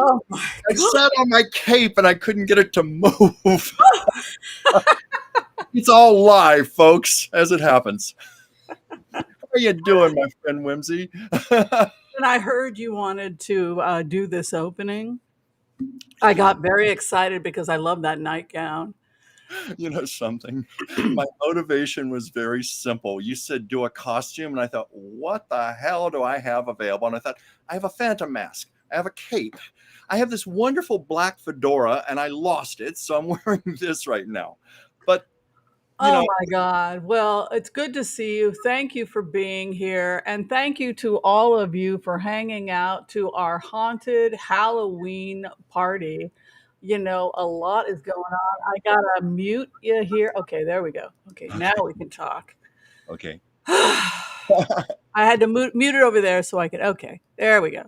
Oh my I God. sat on my cape and I couldn't get it to move. It's all live, folks, as it happens. How are you doing, my friend Whimsy? And I heard you wanted to do this opening. I got very excited because I love that nightgown. You know something? My motivation was very simple. You said do a costume, and I thought, what the hell do I have available? And I thought, I have a phantom mask. I have a cape. I have this wonderful black fedora, and I lost it, so I'm wearing this right now. But, you Oh know, my God. Well, it's good to see you. Thank you for being here. And thank you to all of you for hanging out to our haunted Halloween party. You know, a lot is going on. I gotta mute you here. Okay, there we go. Okay, now okay, we can talk. okay. I had to mute it over there so I could. Okay, there we go.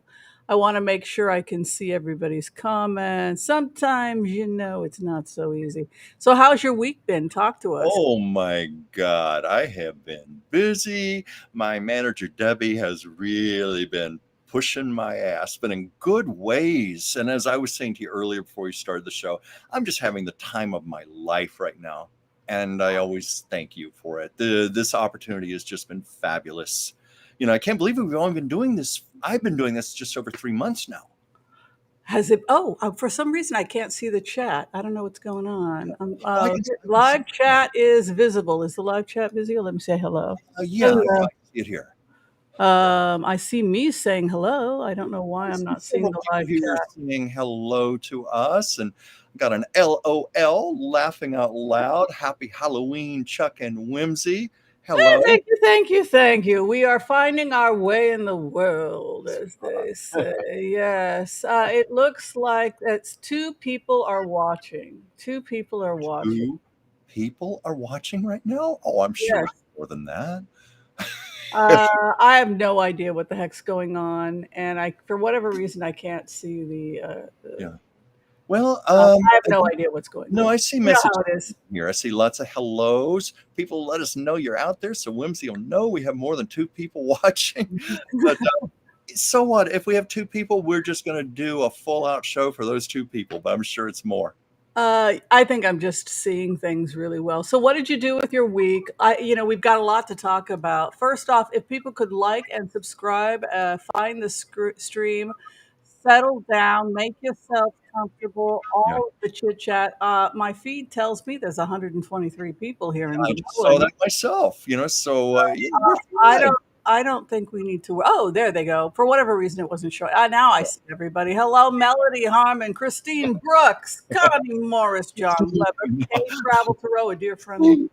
I want to make sure I can see everybody's comments. Sometimes, it's not so easy. So, how's your week been? Talk to us. Oh my God, I have been busy. My manager, Debbie, has really been pushing my ass, but in good ways. And as I was saying to you earlier before we started the show, I'm just having the time of my life right now. And I always thank you for it. This opportunity has just been fabulous. I can't believe we've only been doing this. I've been doing this just over 3 months now. Has it? Oh, for some reason I can't see the chat. I don't know what's going on. Oh, I can see Live chat is visible. Is the live chat visible? Let me say hello. yeah, Hello. I can see it here. I see me saying hello. I don't know why I I'm see not seeing several the people live here chat. saying hello to us, and got an LOL laughing out loud. Happy Halloween, Chuck and Whimsy. Hello. Thank you, thank you, thank you. We are finding our way in the world, as they say. Yes, it looks like it's two people are watching. Two people are watching. Two people are watching right now. Oh, I'm sure Yes. it's more than that. I have no idea what the heck's going on, and for whatever reason, I can't see Yeah. Well, I have no idea what's going no, on. I see You know how messages it is. here. I see lots of hellos. People let us know you're out there, so Whimsy will know we have more than two people watching. But so what? If we have two people, we're just going to do a full out show for those two people, but I'm sure it's more. I think I'm just seeing things really well. So, what did you do with your week? We've got a lot to talk about. First off, if people could like and subscribe, find the stream, settle down, make yourself comfortable. Yeah. All of the chit chat. My feed tells me there's 123 people here I and just saw going. that myself, so yeah, we're I fine. don't. I don't think we need to. Oh, there they go. For whatever reason, it wasn't showing. Now I see everybody. Hello, Melody Harmon, Christine Brooks, Connie Morris, John Weber, Kay Travel Thoreau, a dear friend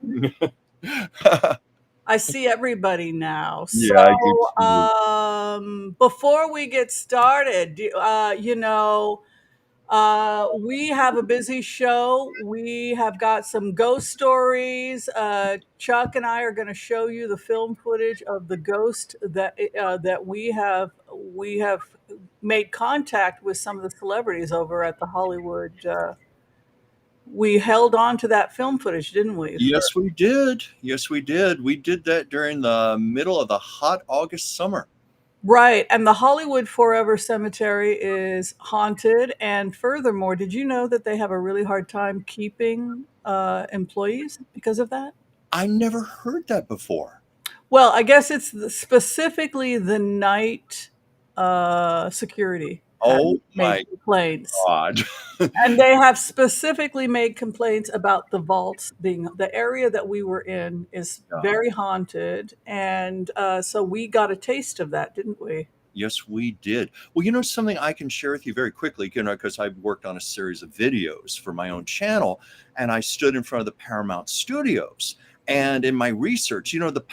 of I see everybody now. Yeah, I do So, too. before we get started, we have a busy show. We have got some ghost stories. Chuck and I are going to show you the film footage of the ghost that we have made contact with some of the celebrities over at the Hollywood. We held on to that film footage, didn't we? Yes, we did. Yes, we did. We did that during the middle of the hot August summer. Right. And the Hollywood Forever Cemetery is haunted. And furthermore, did you know that they have a really hard time keeping employees because of that? I never heard that before. Well, I guess it's specifically the night security have Oh made my complaints. God. And they have specifically made complaints about the vaults being the area that we were in is Yeah. very haunted. And so we got a taste of that, didn't we? Yes, we did. Well, something I can share with you very quickly, because I've worked on a series of videos for my own channel, and I stood in front of the Paramount Studios. And in my research, the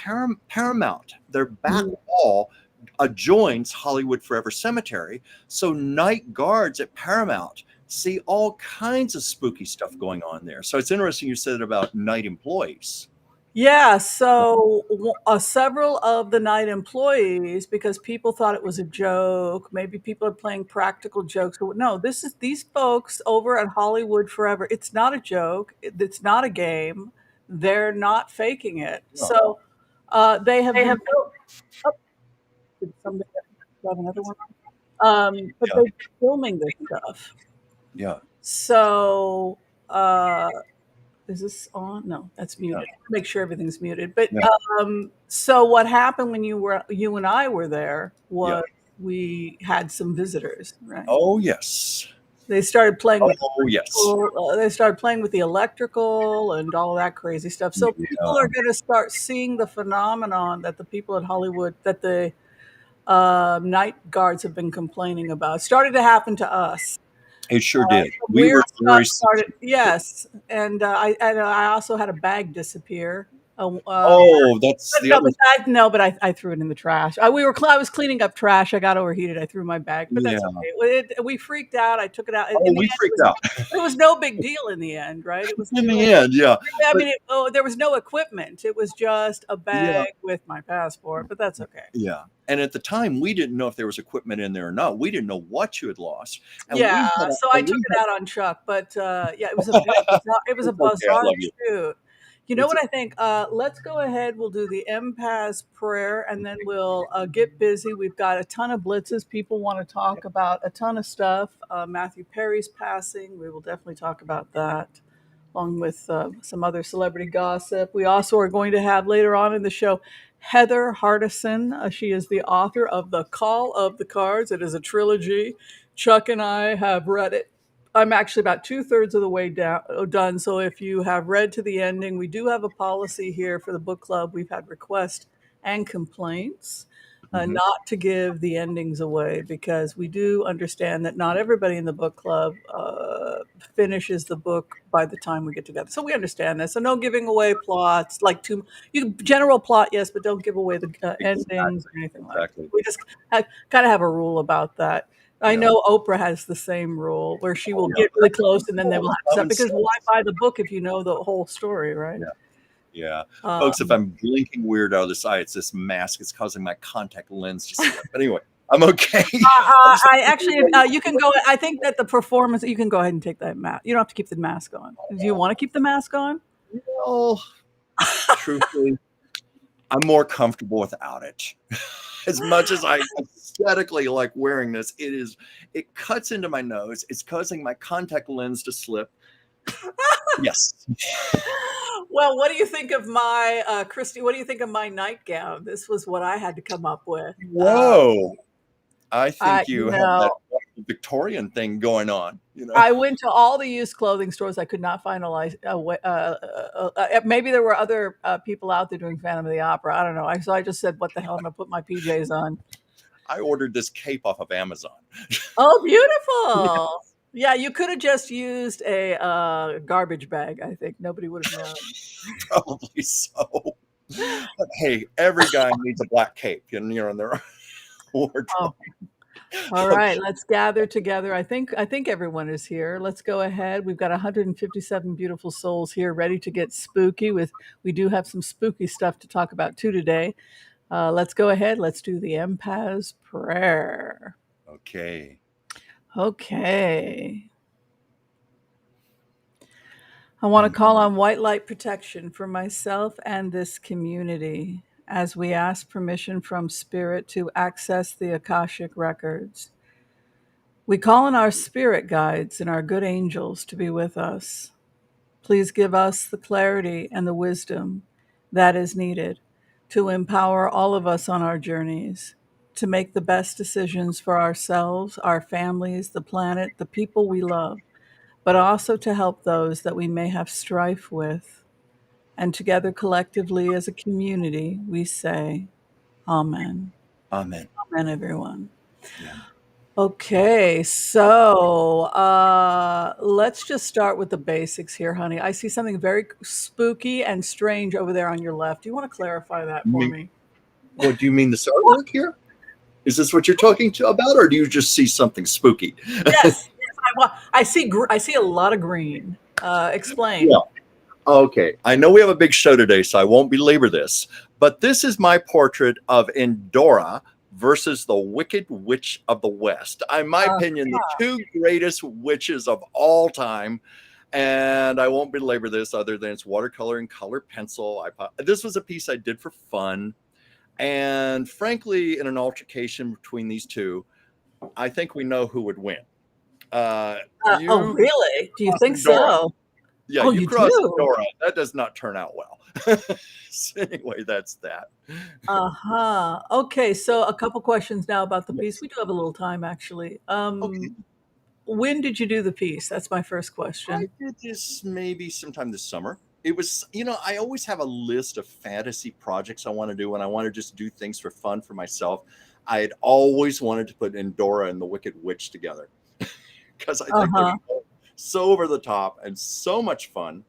Paramount, their back wall adjoins Hollywood Forever Cemetery. So night guards at Paramount see all kinds of spooky stuff going on there. So it's interesting you said about night employees. Yeah, so several of the night employees, because people thought it was a joke, maybe people are playing practical jokes. No, this is these folks over at Hollywood Forever. It's not a joke. It's not a game. They're not faking it. Yeah. So they have They been have told. Did somebody have another one? But Yeah. they're filming this stuff. Yeah. So, is this on? No, that's Yeah. muted. Make sure everything's muted. But Yeah. so what happened when you and I were there Yeah. was we had some visitors, right? Oh, yes. They started playing with Oh, yes. they started playing with the electrical and all that crazy stuff. So people Yeah. are going to start seeing the phenomenon that the people at Hollywood, that the night guards have been complaining about. It started to happen to us. It sure did. Some We weird were stuff very started. sensitive. Yes, and I also had a bag disappear. Oh, that's But the no, other. but I threw it in the trash. I was cleaning up trash. I got overheated. I threw my bag, but that's Yeah. okay. We freaked out. I took it out. In Oh, the we end, freaked out. it was no big deal in the end, right? It was In still. the end, yeah. I But mean, there was no equipment. It was just a yeah, bag with my passport, but that's okay. yeah. And at the time, we didn't know if there was equipment in there or not. We didn't know what you had lost. And Yeah, we had so I took it out on Chuck, but yeah, it was a very a, bizarre. It was a it's okay. I bizarre love you. shoot. You know It's what I think? Let's go ahead. We'll do the empath's prayer, and then we'll get busy. We've got a ton of blitzes. People want to talk about a ton of stuff. Matthew Perry's passing. We will definitely talk about that, along with some other celebrity gossip. We also are going to have later on in the show Heather Hardison. She is the author of The Call of the Cards. It is a trilogy. Chuck and I have read it. I'm actually about two-thirds of the way done. So if you have read to the ending, we do have a policy here for the book club. We've had requests and complaints Mhm. not to give the endings away because we do understand that not everybody in the book club finishes the book by the time we get together. So we understand this. So no giving away plots, like you general plot, yes, but don't give away the endings Exactly. or anything like that. Exactly. We just kind of have a rule about that. I Yeah. know Oprah has the same rule where she Oh, will yeah. get really close and then they will Oh, have to stop common because why sense. buy the book if you know the whole story, right? Yeah. Yeah. Folks, if Um, I'm blinking weird out of this eye, it's this mask. It's causing my contact lens to slip. But anyway, I'm okay. I just I actually, you can go. I think that the performance, you can go ahead and take that mask. You don't have to keep the mask on. Do you want to keep the mask on? well, truthfully, I'm more comfortable without it. As much as I aesthetically like wearing this, it cuts into my nose. It's causing my contact lens to slip. Yes. Well, what do you think of my Christy? What do you think of my nightgown? This was what I had to come up with. Whoa. I think You you have that know, Victorian thing going on, you know. I went to all the used clothing stores. I could not find maybe there were other people out there doing Phantom of the Opera. I don't know. So I just said, "What the hell? I'm gonna put my PJs on." I ordered this cape off of Amazon. Oh, Yeah, beautiful! Yeah, you could have just used a garbage bag. I think nobody would have known. probably so. But hey, every guy needs a black cape, in their wardrobe. Oh, all right. Let's gather together. I think everyone is here. Let's go ahead. We've got 157 beautiful souls here, ready to get spooky. We do have some spooky stuff to talk about too today. Let's go ahead. Let's do the empath's prayer. Okay. Okay. I want to call on white light protection for myself and this community as we ask permission from Spirit to access the Akashic records. We call on our spirit guides and our good angels to be with us. Please give us the clarity and the wisdom that is needed to empower all of us on our journeys to make the best decisions for ourselves, our families, the planet, the people we love, but also to help those that we may have strife with. And together, collectively, as a community, we say, Amen. Amen. Amen, everyone. Yeah. Okay, so let's just start with the basics here, honey. I see something very spooky and strange over there on your left. Do you want to clarify that for me? What do you mean, this artwork here? Is this what you're talking about, or do you just see something spooky? Yes, yes, I see a lot of green. Yeah. Explain. Okay. I know we have a big show today, so I won't belabor this, but this is my portrait of Endora versus the Wicked Witch of the West. In my Uh, opinion, the two greatest witches of all time. And I won't belabor this other than it's watercolor and color pencil. This was a piece I did for fun. And frankly, in an altercation between these two, I think we know who would win. Oh, You really? Do you cross think Endora. so? Yeah, Oh, you you cross do? Endora. That does not turn out well. So anyway, that's that. Uh-huh. Okay, so a couple questions now about the piece. Yes. We do have a little time, actually. Okay. When did you do the piece? That's my first I question. did this maybe sometime this summer. It was, I always have a list of fantasy projects I want to do, and I want to just do things for fun for myself. I had always wanted to put Endora and the Wicked Witch together because I think they're Uh-huh. so over the top and so much fun.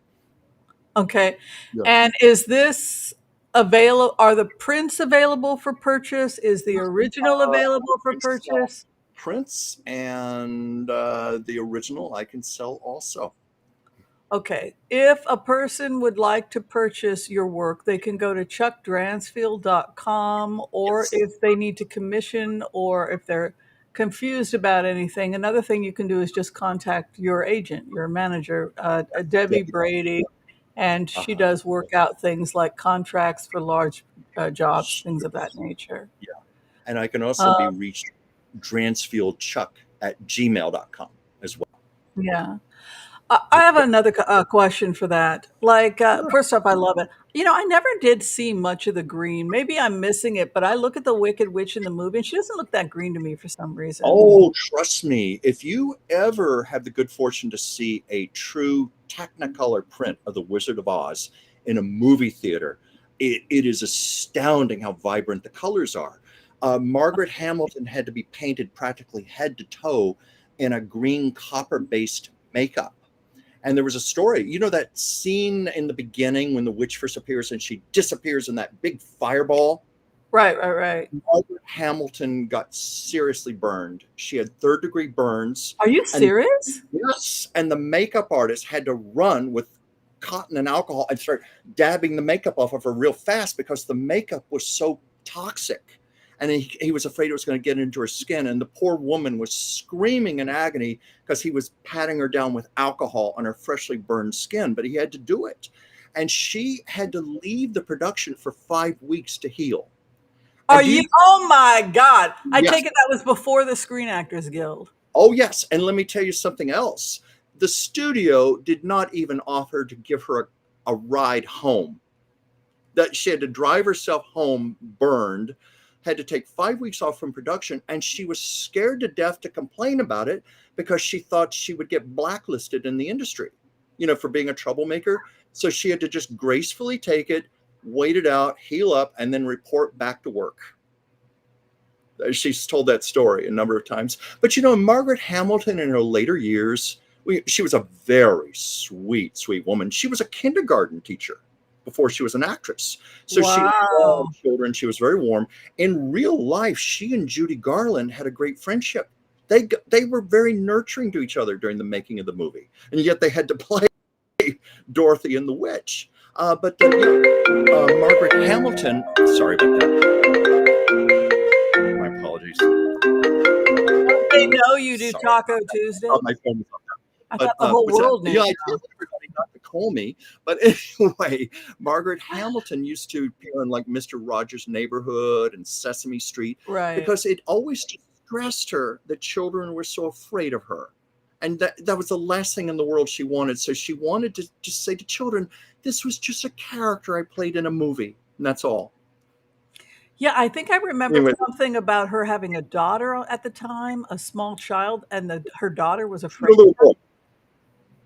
Okay. Yeah. And is this available? Are the prints available for purchase? Is the original available for I sell purchase? prints, and the original I can sell also. Okay. If a person would like to purchase your work, they can go to chuckdransfield.com, or Yes. if they need to commission or if they're confused about anything, another thing you can do is just contact your agent, your manager, Debbie Debbie. Brady, and she Uh-huh. does work out things like contracts for large jobs, things of that nature. Yeah. And I can also be Uh, reached dransfieldchuck@gmail.com as well. yeah. I have another question for that. Like, Sure. first off, I love it. I never did see much of the green. Maybe I'm missing it, but I look at the Wicked Witch in the movie, and she doesn't look that green to me for some reason. Oh, trust me, if you ever have the good fortune to see a true Technicolor print of The Wizard of Oz in a movie theater, it is astounding how vibrant the colors are. Margaret Hamilton had to be painted practically head to toe in a green copper based makeup. And there was a story, that scene in the beginning when the witch first appears and she disappears in that big fireball. Right, right, right. Margaret Hamilton got seriously burned. She had third-degree burns, Are you and serious? yes, and the makeup artist had to run with cotton and alcohol and start dabbing the makeup off of her real fast because the makeup was so toxic. And he was afraid it was going to get into her skin. And the poor woman was screaming in agony because he was patting her down with alcohol on her freshly burned skin, but he had to do it. And she had to leave the production for 5 weeks to heal. Are And do you? you Oh my God! I Yes. take it that was before the Screen Actors Guild. Oh, yes. And let me tell you something else. The studio did not even offer to give her a ride home. That she had to drive herself home burned, had to take 5 weeks off from production, and she was scared to death to complain about it because she thought she would get blacklisted in the industry, for being a troublemaker. So she had to just gracefully take it, wait it out, heal up, and then report back to work. She's told that story a number of times. But Margaret Hamilton in her later years, she was a very sweet, sweet woman. She was a kindergarten teacher before she was an actress. So she Wow. loved children. She was very warm. In real life, she and Judy Garland had a great friendship. They were very nurturing to each other during the making of the movie, and yet they had to play Dorothy and the Witch. Margaret Hamilton. Sorry about that. My apologies. They know you do Sorry Taco about that. Tuesday. Oh, my phone was on. I But thought the whole what's that? world knew Yeah, I now. told everybody not to call me. But anyway, Margaret Hamilton used to appear in like Mr. Rogers' Neighborhood and Sesame Street Right. because it always distressed her that children were so afraid of her. And that was the last thing in the world she wanted. So she wanted to just say to children, this was just a character I played in a movie. And that's all. Yeah, I think I remember Anyway, something about her having a daughter at the time, a small child, and her daughter was she had a afraid of little boy.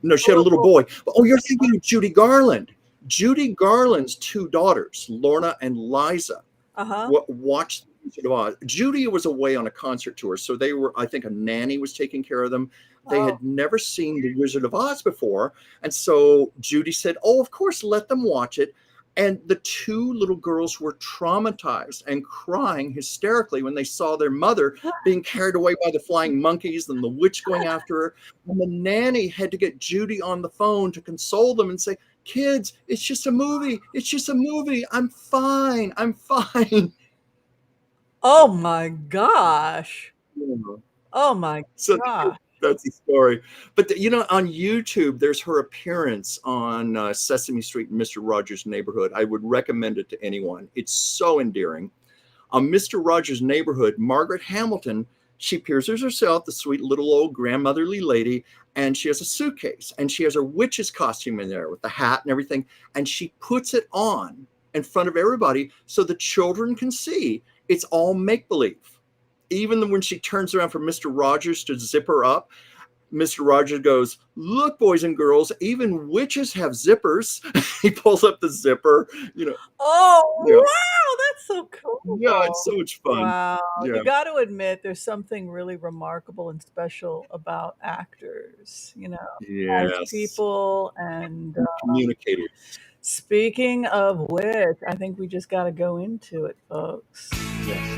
No, she had a little her. boy. Oh, you're thinking of Judy Garland. Judy Garland's two daughters, Lorna and Liza, Uh-huh. watched The Wizard of Oz. Judy was away on a concert tour, so they were, I think, a nanny was taking care of them. They Oh. had never seen The Wizard of Oz before, and so Judy said, "Oh, of course, let them watch it." And the two little girls were traumatized and crying hysterically when they saw their mother being carried away by the flying monkeys and the witch going after her. And the nanny had to get Judy on the phone to console them and say, "Kids, it's just a movie. It's just a movie. I'm fine. I'm fine." Oh my gosh. Yeah. Oh my So god. that's the story. But on YouTube, there's her appearance on Sesame Street and Mr. Rogers' Neighborhood. I would recommend it to anyone. It's so endearing. On Mr. Rogers' Neighborhood, Margaret Hamilton, she appears as herself, the sweet little old grandmotherly lady, and she has a suitcase and she has her witch's costume in there with the hat and everything. And she puts it on in front of everybody so the children can see it's all make believe. Even when she turns around for Mr. Rogers to zip her up, Mr. Rogers goes, "Look, boys and girls, even witches have zippers." He pulls up the zipper, you know. Oh, Yeah, wow, that's so yeah, it's so cool. much fun. Wow, Yeah, you got to admit there's something really remarkable and special about actors, as yes, people. And communicators. speaking of which, I think we just got to go into it, folks. Yes.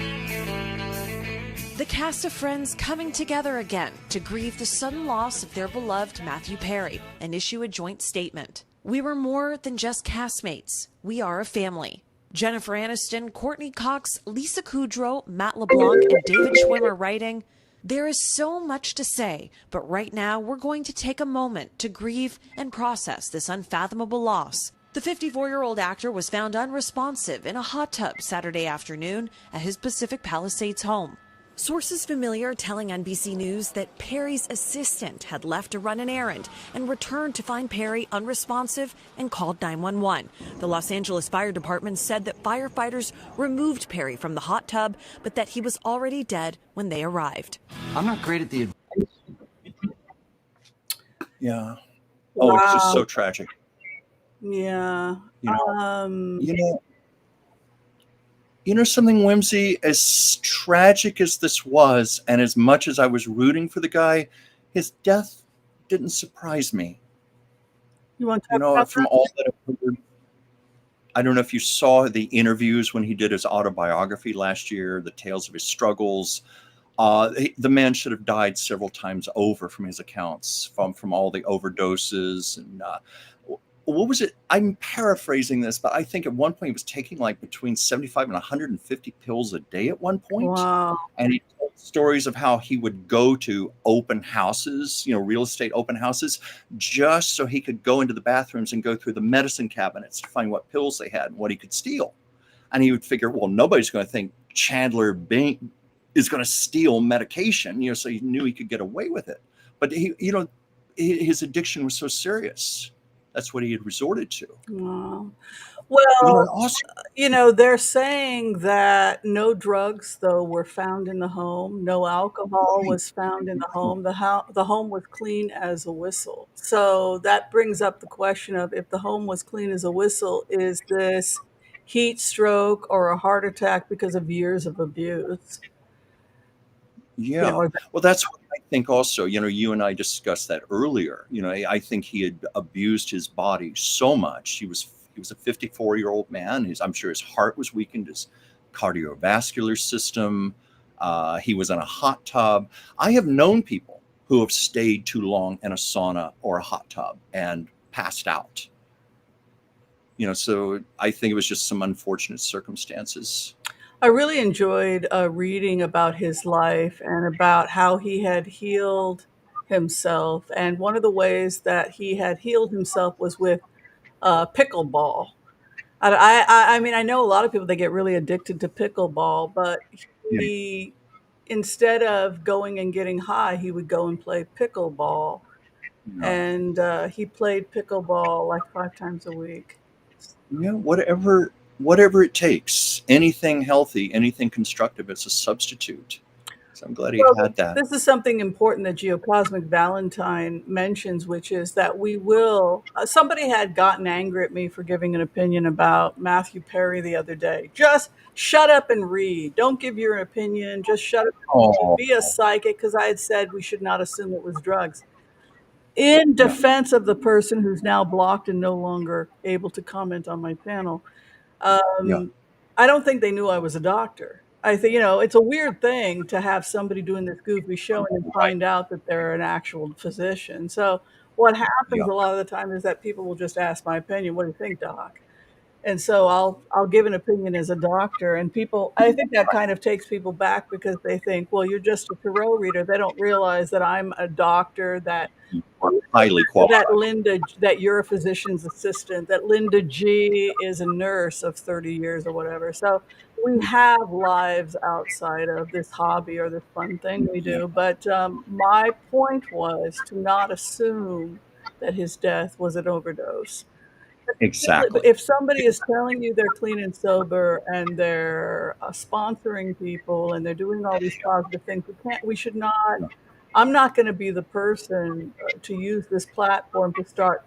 The cast of Friends coming together again to grieve the sudden loss of their beloved Matthew Perry and issue a joint statement. "We were more than just castmates. We are a family." Jennifer Aniston, Courtney Cox, Lisa Kudrow, Matt LeBlanc, and David Schwimmer writing, "There is so much to say, but right now we're going to take a moment to grieve and process this unfathomable loss." The 54-year-old actor was found unresponsive in a hot tub Saturday afternoon at his Pacific Palisades home. Sources familiar telling NBC News that Perry's assistant had left to run an errand and returned to find Perry unresponsive and called 911. The Los Angeles Fire Department said that firefighters removed Perry from the hot tub, but that he was already dead when they arrived. I'm not great at the Yeah. Oh, it's just Wow. so tragic. Yeah. You know, Um, you know, something, Whimsy, as tragic as this was, and as much as I was rooting for the guy, his death didn't surprise me. you want to talk about From all that I've heard, I don't know if you saw the interviews when he did his autobiography last year, the tales of his struggles. The man should have died several times over from his accounts, from all the overdoses and what was it? I'm paraphrasing this, but I think at one point he was taking like between 75 and 150 pills a day at one that? point. Wow. And he told stories of how he would go to open houses, real estate open houses, just so he could go into the bathrooms and go through the medicine cabinets to find what pills they had and what he could steal. And he would figure, well, nobody's going to think Chandler Bing is going to steal medication, so he knew he could get away with it. But his addiction was so serious. That's what he had resorted to. Wow. And Well, also, they're saying that no drugs, though, were found in the home. No alcohol right, was found in the home. The home was clean as a whistle. So that brings up the question of, if the home was clean as a whistle, is this heat stroke or a heart attack because of years of abuse? yeah. Or Well, that's what I think also. You and I discussed that earlier. I think he had abused his body so much. He was a 54-year-old man. I'm sure his heart was weakened, his cardiovascular system. He was in a hot tub. I have known people who have stayed too long in a sauna or a hot tub and passed out. So I think it was just some unfortunate circumstances. I really enjoyed reading about his life and about how he had healed himself. And one of the ways that he had healed himself was with pickleball. I mean, I know a lot of people, they get really addicted to pickleball, but Yeah. he, instead of going and getting high, he would go and play pickleball. Yeah. And he played pickleball like 5 times a week. Yeah, whatever it takes, anything healthy, anything constructive, it's a substitute. So I'm glad he Well, had that. this is something important that Geocosmic Valentine mentions, which is that we will. Somebody had gotten angry at me for giving an opinion about Matthew Perry the other day. Just shut up and read. Don't give your opinion. Just shut up and read. Oh, Be a psychic, because I had said we should not assume it was drugs. In yeah, defense of the person who's now blocked and no longer able to comment on my channel, yeah, um, I don't think they knew I was a doctor. I think, it's a weird thing to have somebody doing this goofy show and then right, find out that they're an actual physician. So what happens yeah, a lot of the time is that people will just ask my opinion. What do you think, doc? And so I'll give an opinion as a doctor, and people, I think that kind of takes people back, because they think, well, you're just a tarot reader. They don't realize that I'm a doctor, that you are highly qualified. that you're a physician's assistant, that Linda G is a nurse of 30 years or whatever. So we have lives outside of this hobby or this fun thing we Yeah, do. But my point was to not assume that his death was an overdose. exactly. If somebody is telling you they're clean and sober and they're sponsoring people and they're doing all these positive things, we should not. Yeah, I'm not going to be the person to use this platform to start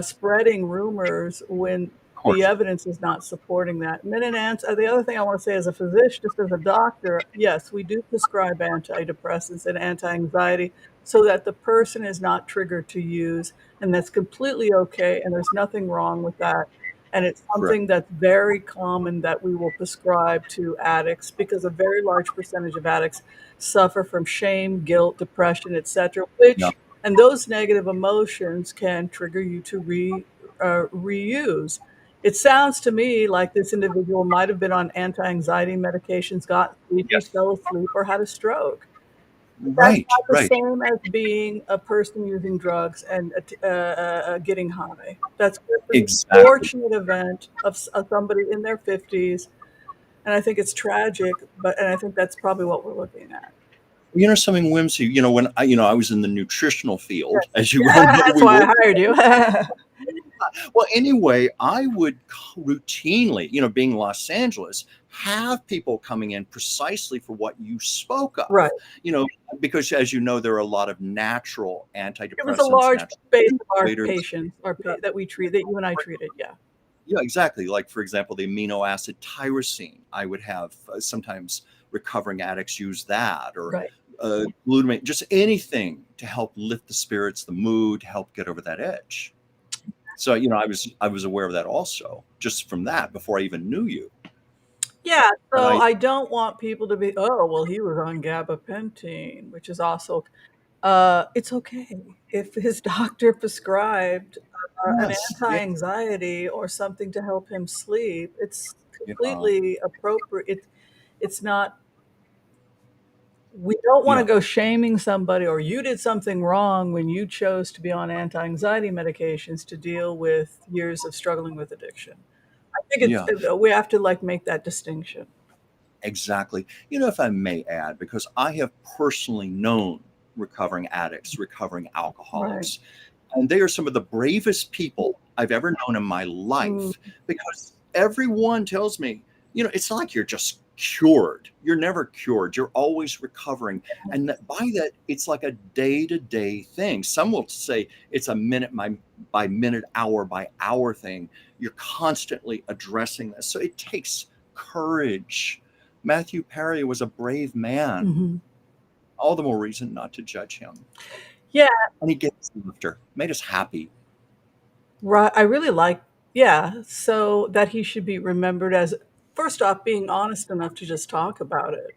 spreading rumors when of the course. evidence is not supporting that. And then the other thing I want to say as a physician, just as a doctor, yes, we do prescribe antidepressants and anti-anxiety so that the person is not triggered to use, and that's completely okay, and there's nothing wrong with that. And it's Correct. something that's very common that we will prescribe to addicts because a very large percentage of addicts suffer from shame, guilt, depression, etc., Yeah. which and those negative emotions can trigger you to reuse. It sounds to me like this individual might have been on anti-anxiety medications, got sleepy, Yes. fell asleep, or had a stroke. But that's Right. not the Right. same as being a person using drugs and getting high. That's just an Exactly. unfortunate event of somebody in their 50s, and I think it's tragic, and I think that's probably what we're looking at. Something whimsy. I was in the nutritional field, Yes. as you well know. That's We why work. I hired you. Well, anyway, I would routinely, being Los Angeles, have people coming in precisely for what you spoke of. Right. You know, because as you know, there are a lot of natural It was a antidepressants, large natural base of our motivators. patients, that we treat, that you and I treated. Yeah. Yeah, exactly. Like, for example, the amino acid tyrosine. I would have sometimes recovering addicts use that, or Right. glutamate, just anything to help lift the spirits, the mood, help get over that edge. So, I was aware of that also, just from that before I even knew you. Yeah. And So I I don't want people to be, oh, well, he was on gabapentin, which is also, it's okay if his doctor prescribed an yes, yeah, anti-anxiety or something to help him sleep. It's yeah, completely appropriate. It's not. We don't want to yeah, go shaming somebody or you did something wrong when you chose to be on anti-anxiety medications to deal with years of struggling with addiction. I think yeah. we have to like make that distinction. Exactly. If I may add, because I have personally known recovering addicts, recovering Right. alcoholics, and they are some of the bravest people I've ever known in my Mm, life, because everyone tells me, it's not like you're just cured. You're never cured. You're always recovering. And by that, it's like a day to day thing. Some will say it's a minute by minute, hour by hour thing. You're constantly addressing this. So it takes courage. Matthew Perry was a brave man. mhm. All the more reason not to judge him. Yeah, And he gave us laughter, made us happy. right. I really like, yeah, so that he should be remembered as, first off, being honest enough to just talk about it.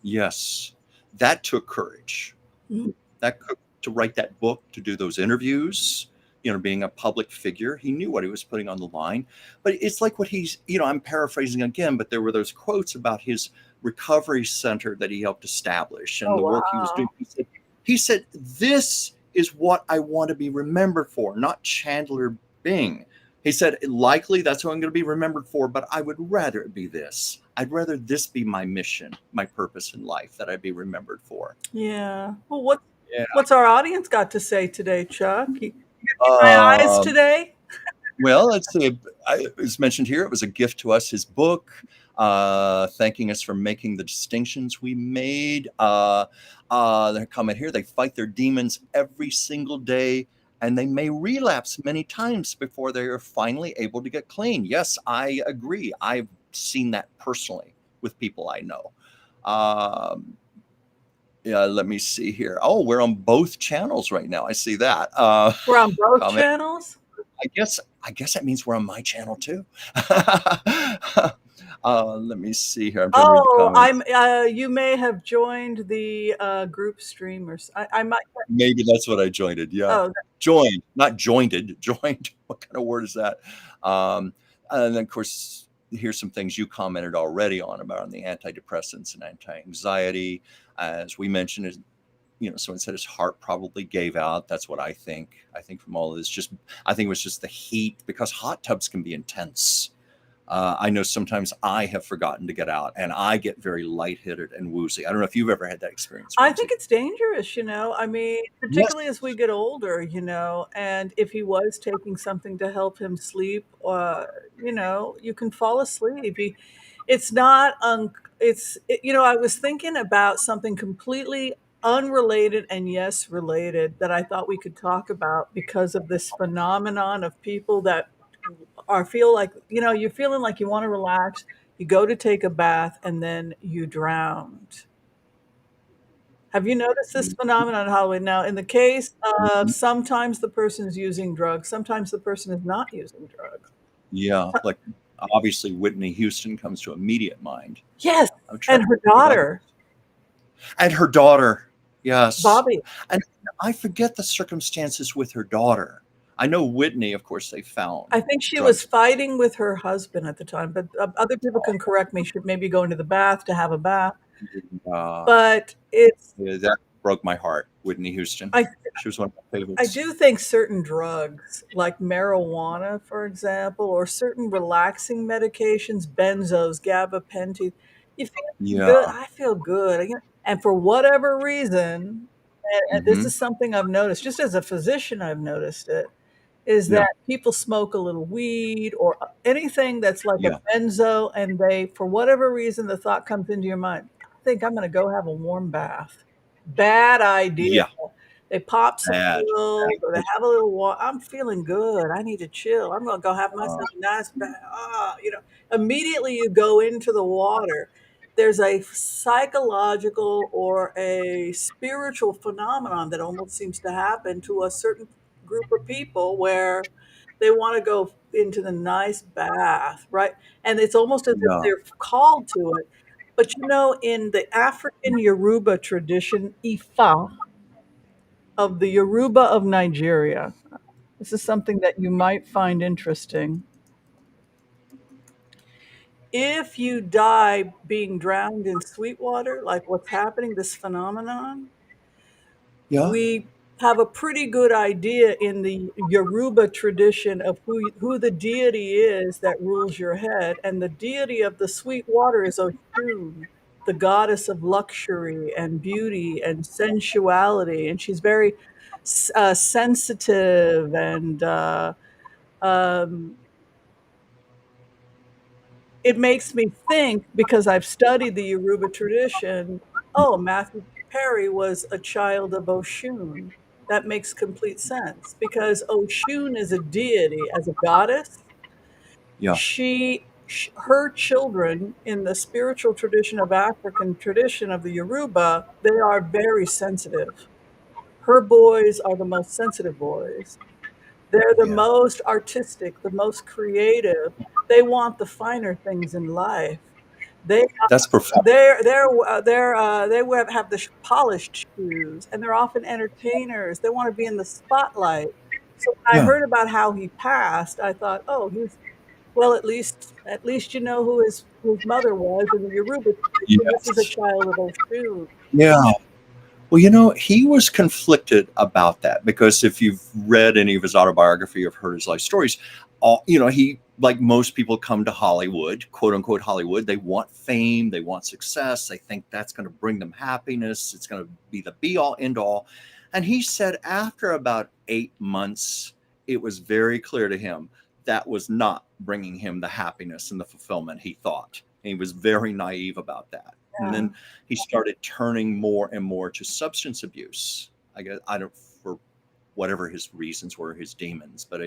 Yes, that took courage. Mhm. To write that book, to do those interviews, being a public figure, he knew what he was putting on the line. But it's like what I'm paraphrasing again, but there were those quotes about his recovery center that he helped establish and Oh, the work he was doing. wow. He said, this is what I want to be remembered for, not Chandler Bing. He said, likely that's what I'm going to be remembered for, but I would rather it be this. I'd rather this be my mission, my purpose in life that I'd be remembered for. Yeah. Well, Yeah. what's our audience got to say today, Chuck? You get my eyes Um, today? well, let's see. It was mentioned here. It was a gift to us, his book, thanking us for making the distinctions we made. Their comment here: they fight their demons every single day, and they may relapse many times before they are finally able to get clean. Yes, I agree. I've seen that personally with people I know. Um, yeah, let me see here. Oh, we're on both channels right now. I see that. We're on both Comment. channels? I guess that means we're on my channel too. Let me see here. I'm trying to read the Oh, comments. you may have joined the group streamers. I might. Maybe that's what I joined. Yeah, Oh, joined, not jointed. Joined. What kind of word is that? Um, and then, of course, here's some things you commented already on the antidepressants and anti-anxiety. As we mentioned, someone said his heart probably gave out. That's what I think. I think from all of this, I think it was just the heat, because hot tubs can be intense. I know sometimes I have forgotten to get out and I get very lightheaded and woozy. I don't know if you've ever had that experience, I think Francie. it's dangerous, I mean, Yes. particularly as we get older, and if he was taking something to help him sleep, you can fall asleep. It's not, I was thinking about something completely unrelated and yes, related that I thought we could talk about because of this phenomenon of people that feel like, you're feeling like you want to relax, you go to take a bath, and then you drowned. Have you noticed this phenomenon, Halloween? Now, in the case of Mhm. sometimes the person is using drugs, sometimes the person is not using drugs. Yeah, like obviously Whitney Houston comes to immediate mind. Yes, I'm trying and to her think of others. daughter, And her daughter. Yes. Bobby. And I forget the circumstances with her daughter. I know Whitney, of course, they found I think she was drugs. fighting with her husband at the time, but other people can correct me. Should maybe go into the bath to have a bath, Uh, but it's yeah, that broke my heart. Whitney Houston. I She was one of my I favorites. do think certain drugs, like marijuana, for example, or certain relaxing medications, benzos, gabapentin, you feel Yeah. good. I feel good. And for whatever reason, and this Hmm. is something I've noticed, just as a physician, I've noticed it, is Yeah. that people smoke a little weed or anything that's like a Yeah. benzo, and for whatever reason, the thought comes into your mind, I think I'm going to go have a warm bath. Bad idea. Yeah. They pop some Bad. pills or they Bad. have a little water. I'm feeling good. I need to chill. I'm going to go have Uh, myself a nice bath. Immediately you go into the water. There's a psychological or a spiritual phenomenon that almost seems to happen to a certain group of people where they want to go into the nice bath, right? And it's almost as if yeah. they're called to it. But in the African Yoruba tradition, Ifa, of the Yoruba of Nigeria. This is something that you might find interesting. If you die being drowned in sweet water, like what's happening, this phenomenon, Yeah. we have a pretty good idea in the Yoruba tradition of who the deity is that rules your head. And the deity of the sweet water is Oshun, the goddess of luxury and beauty and sensuality. And she's very sensitive and um, it makes me think, because I've studied the Yoruba tradition, oh, Matthew Perry was a child of Oshun. That makes complete sense because Oshun is a deity, as a goddess. Yeah. Her children in the spiritual tradition of African tradition of the Yoruba, they are very sensitive. Her boys are the most sensitive boys. They're the Yeah. most artistic, the most creative. They want the finer things in life. They That's profound. have the polished shoes, and they're often entertainers. They want to be in the spotlight. So when I Yeah. heard about how he passed, I thought, oh, he's well. At least you know who his mother was in the Yoruba tradition. This is a Yes. child of Oshun. Yeah. Well, he was conflicted about that because if you've read any of his autobiography or heard his life stories, he, like most people, come to Hollywood, quote unquote Hollywood. They want fame, they want success, they think that's going to bring them happiness, it's going to be the be all end all. And he said after about 8 months, it was very clear to him that was not bringing him the happiness and the fulfillment he thought. And he was very naive about that. And Yeah. then he started turning more and more to substance abuse. I guess I don't for whatever his reasons were, his demons, but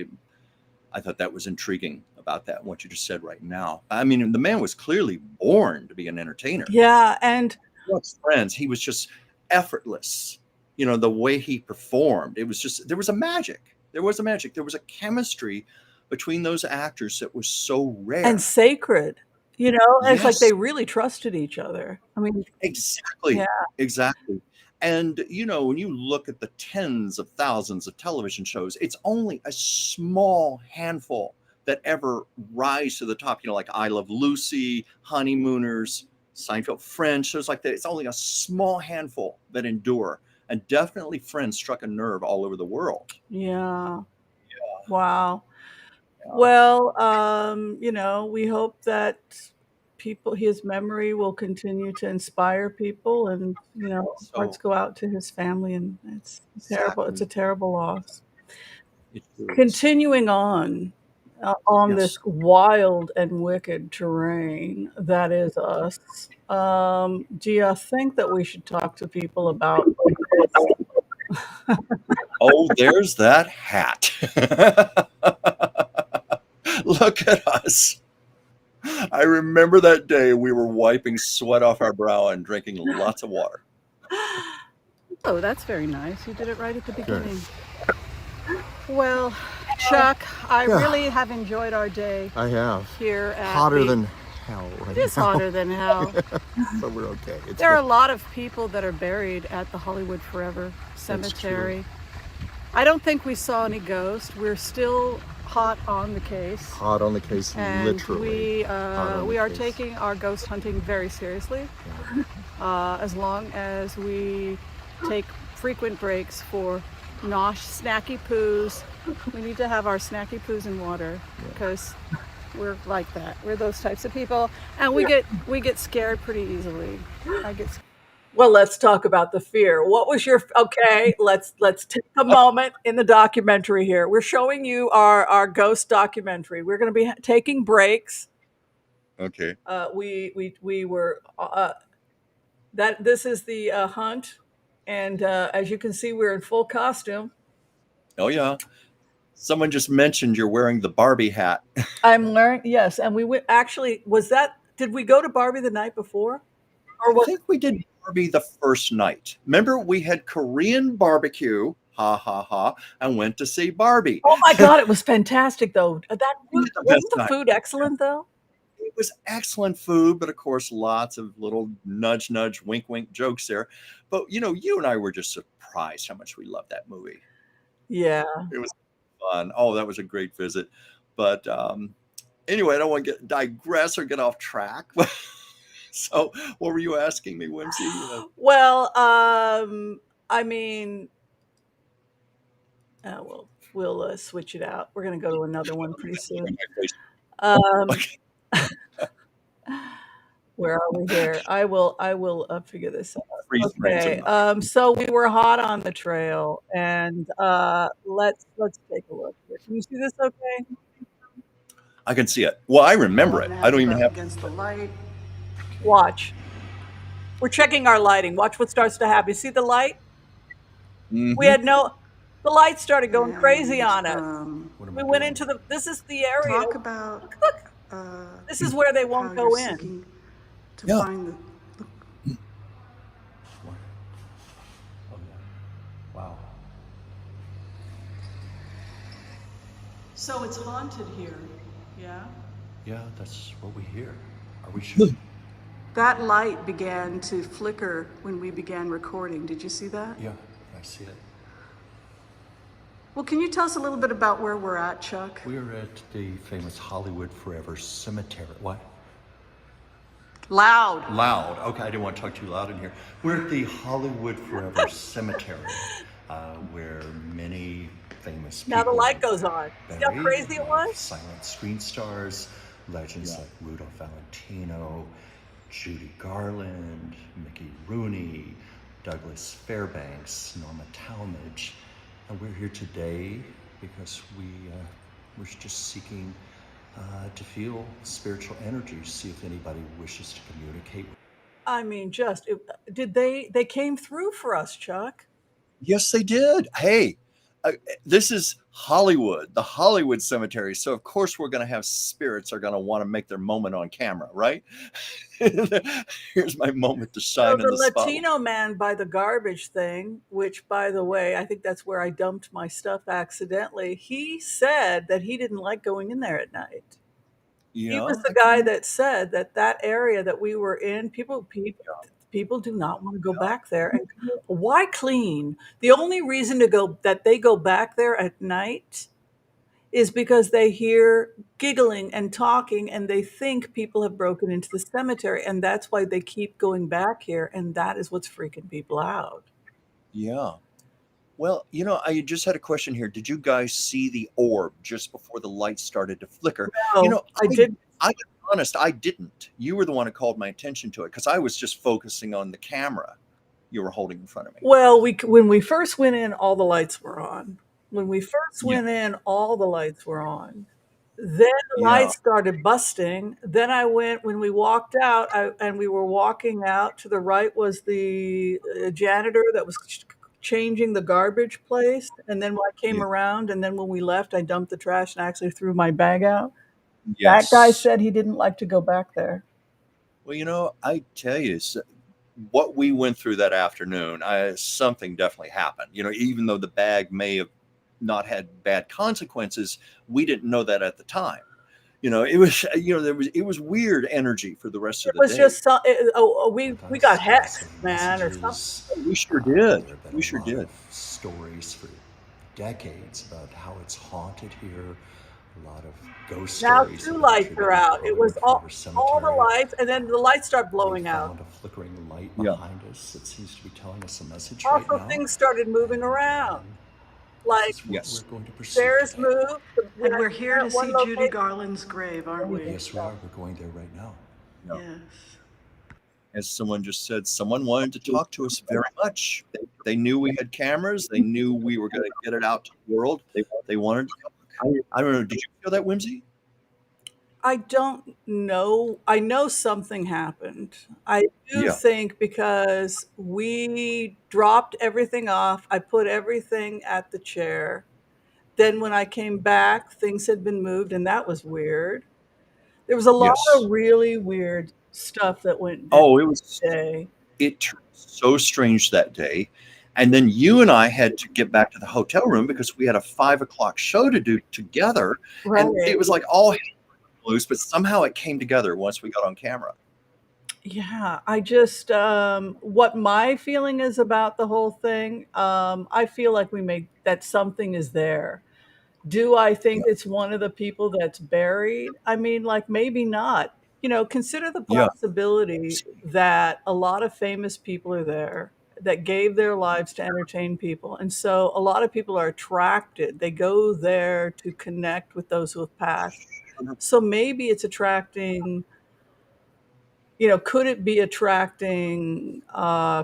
I thought that was intriguing about that. What you just said right now. I mean, the man was clearly born to be an entertainer. Yeah, and Amongst friends, he was just effortless. The way he performed, it was just there was a magic. There was a magic. There was a chemistry between those actors that was so rare. sacred. It's like Yes. they really trusted each other. I mean, yeah. Exactly, exactly. And when you look at the tens of thousands of television shows, it's only a small handful that ever rise to the top. Like I Love Lucy, Honeymooners, Seinfeld, Friends, shows like that. It's only a small handful that endure. And definitely Friends struck a nerve all over the world. Yeah. Wow. Well, we hope that his memory will continue to inspire people, and hearts So go out to his family, and it's terrible. It's a exactly, terrible loss. it sure is. Continuing on this Yes. wild and wicked terrain that is us. Do you think that we should talk to people about this? Oh, there's that hat. Look at us. I remember that day we were wiping sweat off our brow and drinking lots of water. Oh, that's very nice. You did it right at the Good. beginning. Well, Chuck, I Yeah. really have enjoyed our day I have. here at Hotter the- than hell right It is now. hotter than hell. But we're okay. There are a lot of people that are buried at the Hollywood Forever Cemetery. I don't think we saw any ghosts. We're still hot on the case. hot on the case, And literally. Hot on we the are case. taking our ghost hunting very seriously, as long as we take frequent breaks for nosh snacky poos. We need to have our snacky poos in water because we're like that. We're those types of people, and we get scared pretty easily. Well, let's talk about the fear. What was your okay? Let's take a moment in the documentary here. We're showing you our ghost documentary. We're going to be taking breaks. Okay. We were that this is the hunt, and as you can see, we're in full costume. Oh, yeah. Someone just mentioned you're wearing the Barbie hat. I'm learning, yes, and we went. Actually, was that? Did we go to Barbie the night before, or I was? think we did Barbie the first night. Remember, we had Korean barbecue, ha ha ha, and went to see Barbie. Oh my God, it was fantastic though. That We had the wasn't best the night. food excellent though. It was excellent food, but of course, lots of little nudge, nudge, wink, wink jokes there. But you and I were just surprised how much we loved that movie. Yeah. It was fun. Oh, that was a great visit. But anyway, I don't want to digress or get off track. So, what were you asking me, Whimsy? Well, I mean, we'll switch it out. We're going to go to another one pretty soon. Um, where are we here? I will figure this out. Freeze frames Okay. are So we were hot on the trail, and let's take a look here. Can you see this? Okay. I can see it. Well, I remember it. I don't even have. Against the light. Watch. We're checking our lighting. Watch what starts to happen. You see the light? Mhm. We had the light started going crazy on us. We went into this is the area. Talk about Look. This is where they won't go in. To Yeah. find the Wow. So it's haunted here. Yeah. Yeah, that's what we hear. Are we sure? that light began to flicker when we began recording. Did you see that? Yeah, I see it. Well, can you tell us a little bit about where we're at, Chuck? We are at the famous Hollywood Forever Cemetery. What? Loud. Loud. Okay, I didn't want to talk too loud in here. We're at the Hollywood Forever Cemetery, where many famous people. Now the light goes on. See how buried, crazy it was? Silent screen stars, legends like Rudolph Valentino, Judy Garland, Mickey Rooney, Douglas Fairbanks, Norma Talmadge. And we're here today because we're just seeking to feel spiritual energy, see if anybody wishes to communicate. I mean, they came through for us, Chuck. Yes, they did. Hey, this is Hollywood, the Hollywood Cemetery. So of course we're going to have spirits are going to want to make their moment on camera, right? Here's my moment to So shine in the the spotlight. Latino man by the garbage thing, which by the way, I think that's where I dumped my stuff accidentally. He said that he didn't like going in there at night. He was the guy that said that area that we were in, people do not want to go back there. And why clean? The only reason they go back there at night is because they hear giggling and talking and they think people have broken into the cemetery, and that's why they keep going back here, and that is what's freaking people out. Yeah. Well, I just had a question here. Did you guys see the orb just before the lights started to flicker? You No, know, I I, did. I gotta be honest, I didn't. You were the one who called my attention to it because I was just focusing on the camera you were holding in front of me. Well, when we first went in, all the lights were on. When we first Yeah, went in, all the lights were on. Then the yeah, lights started busting. Then I went when we walked out, and we were walking out. To the right was the janitor that was changing the garbage place. And then when I came yeah, around, and then when we left, I dumped the trash and actually threw my bag out. That guy yes. said he didn't like to go back there. Well, I tell you, what we went through that afternoon, something definitely happened. Even though the bag may have not had bad consequences, we didn't know that at the time. It was, it was weird energy for the rest of It the was day. just we With we got us, hexed, some man, or something. messages. We sure did. There have been We a sure lot did. of stories for decades about how it's haunted here. A lot of ghost Now stories two have been lights are attributed to out. It was Hollywood Forever all the Cemetery. lights, and then the lights start We blowing out. found a flickering light Yeah. behind us that seems to be telling us a message right Also, now. things started moving around. This Like is what Yes. we're going to pursue chairs today. moved. We And had we're a here chair to at one see Judy location. Garland's grave, aren't we? Yes, we are. We're going there right now. Yeah. Yes. As someone just said, someone wanted to talk to us very much. They knew we had cameras. They knew we were going to get it out to the world. They wanted to talk. I don't know. Did you feel that, Whimsy? I don't know. I know something happened. I do Yeah. think because we dropped everything off, I put everything at the chair. Then when I came back, things had been moved, and that was weird. There was a lot Yes. of really weird stuff that went down Oh, it was. today. It turned so strange that day. And then you and I had to get back to the hotel room because we had a 5 o'clock show to do together. And Right. it was like all hell loose, but somehow it came together once we got on camera. Yeah, I just what my feeling is about the whole thing, I feel like we make that something is there. Do I think Yeah. it's one of the people that's buried? I mean, like, maybe not. Consider the Yeah. possibility that a lot of famous people are there that gave their lives to entertain people. And so a lot of people are attracted. They go there to connect with those who have passed. So maybe it's attracting, could it be attracting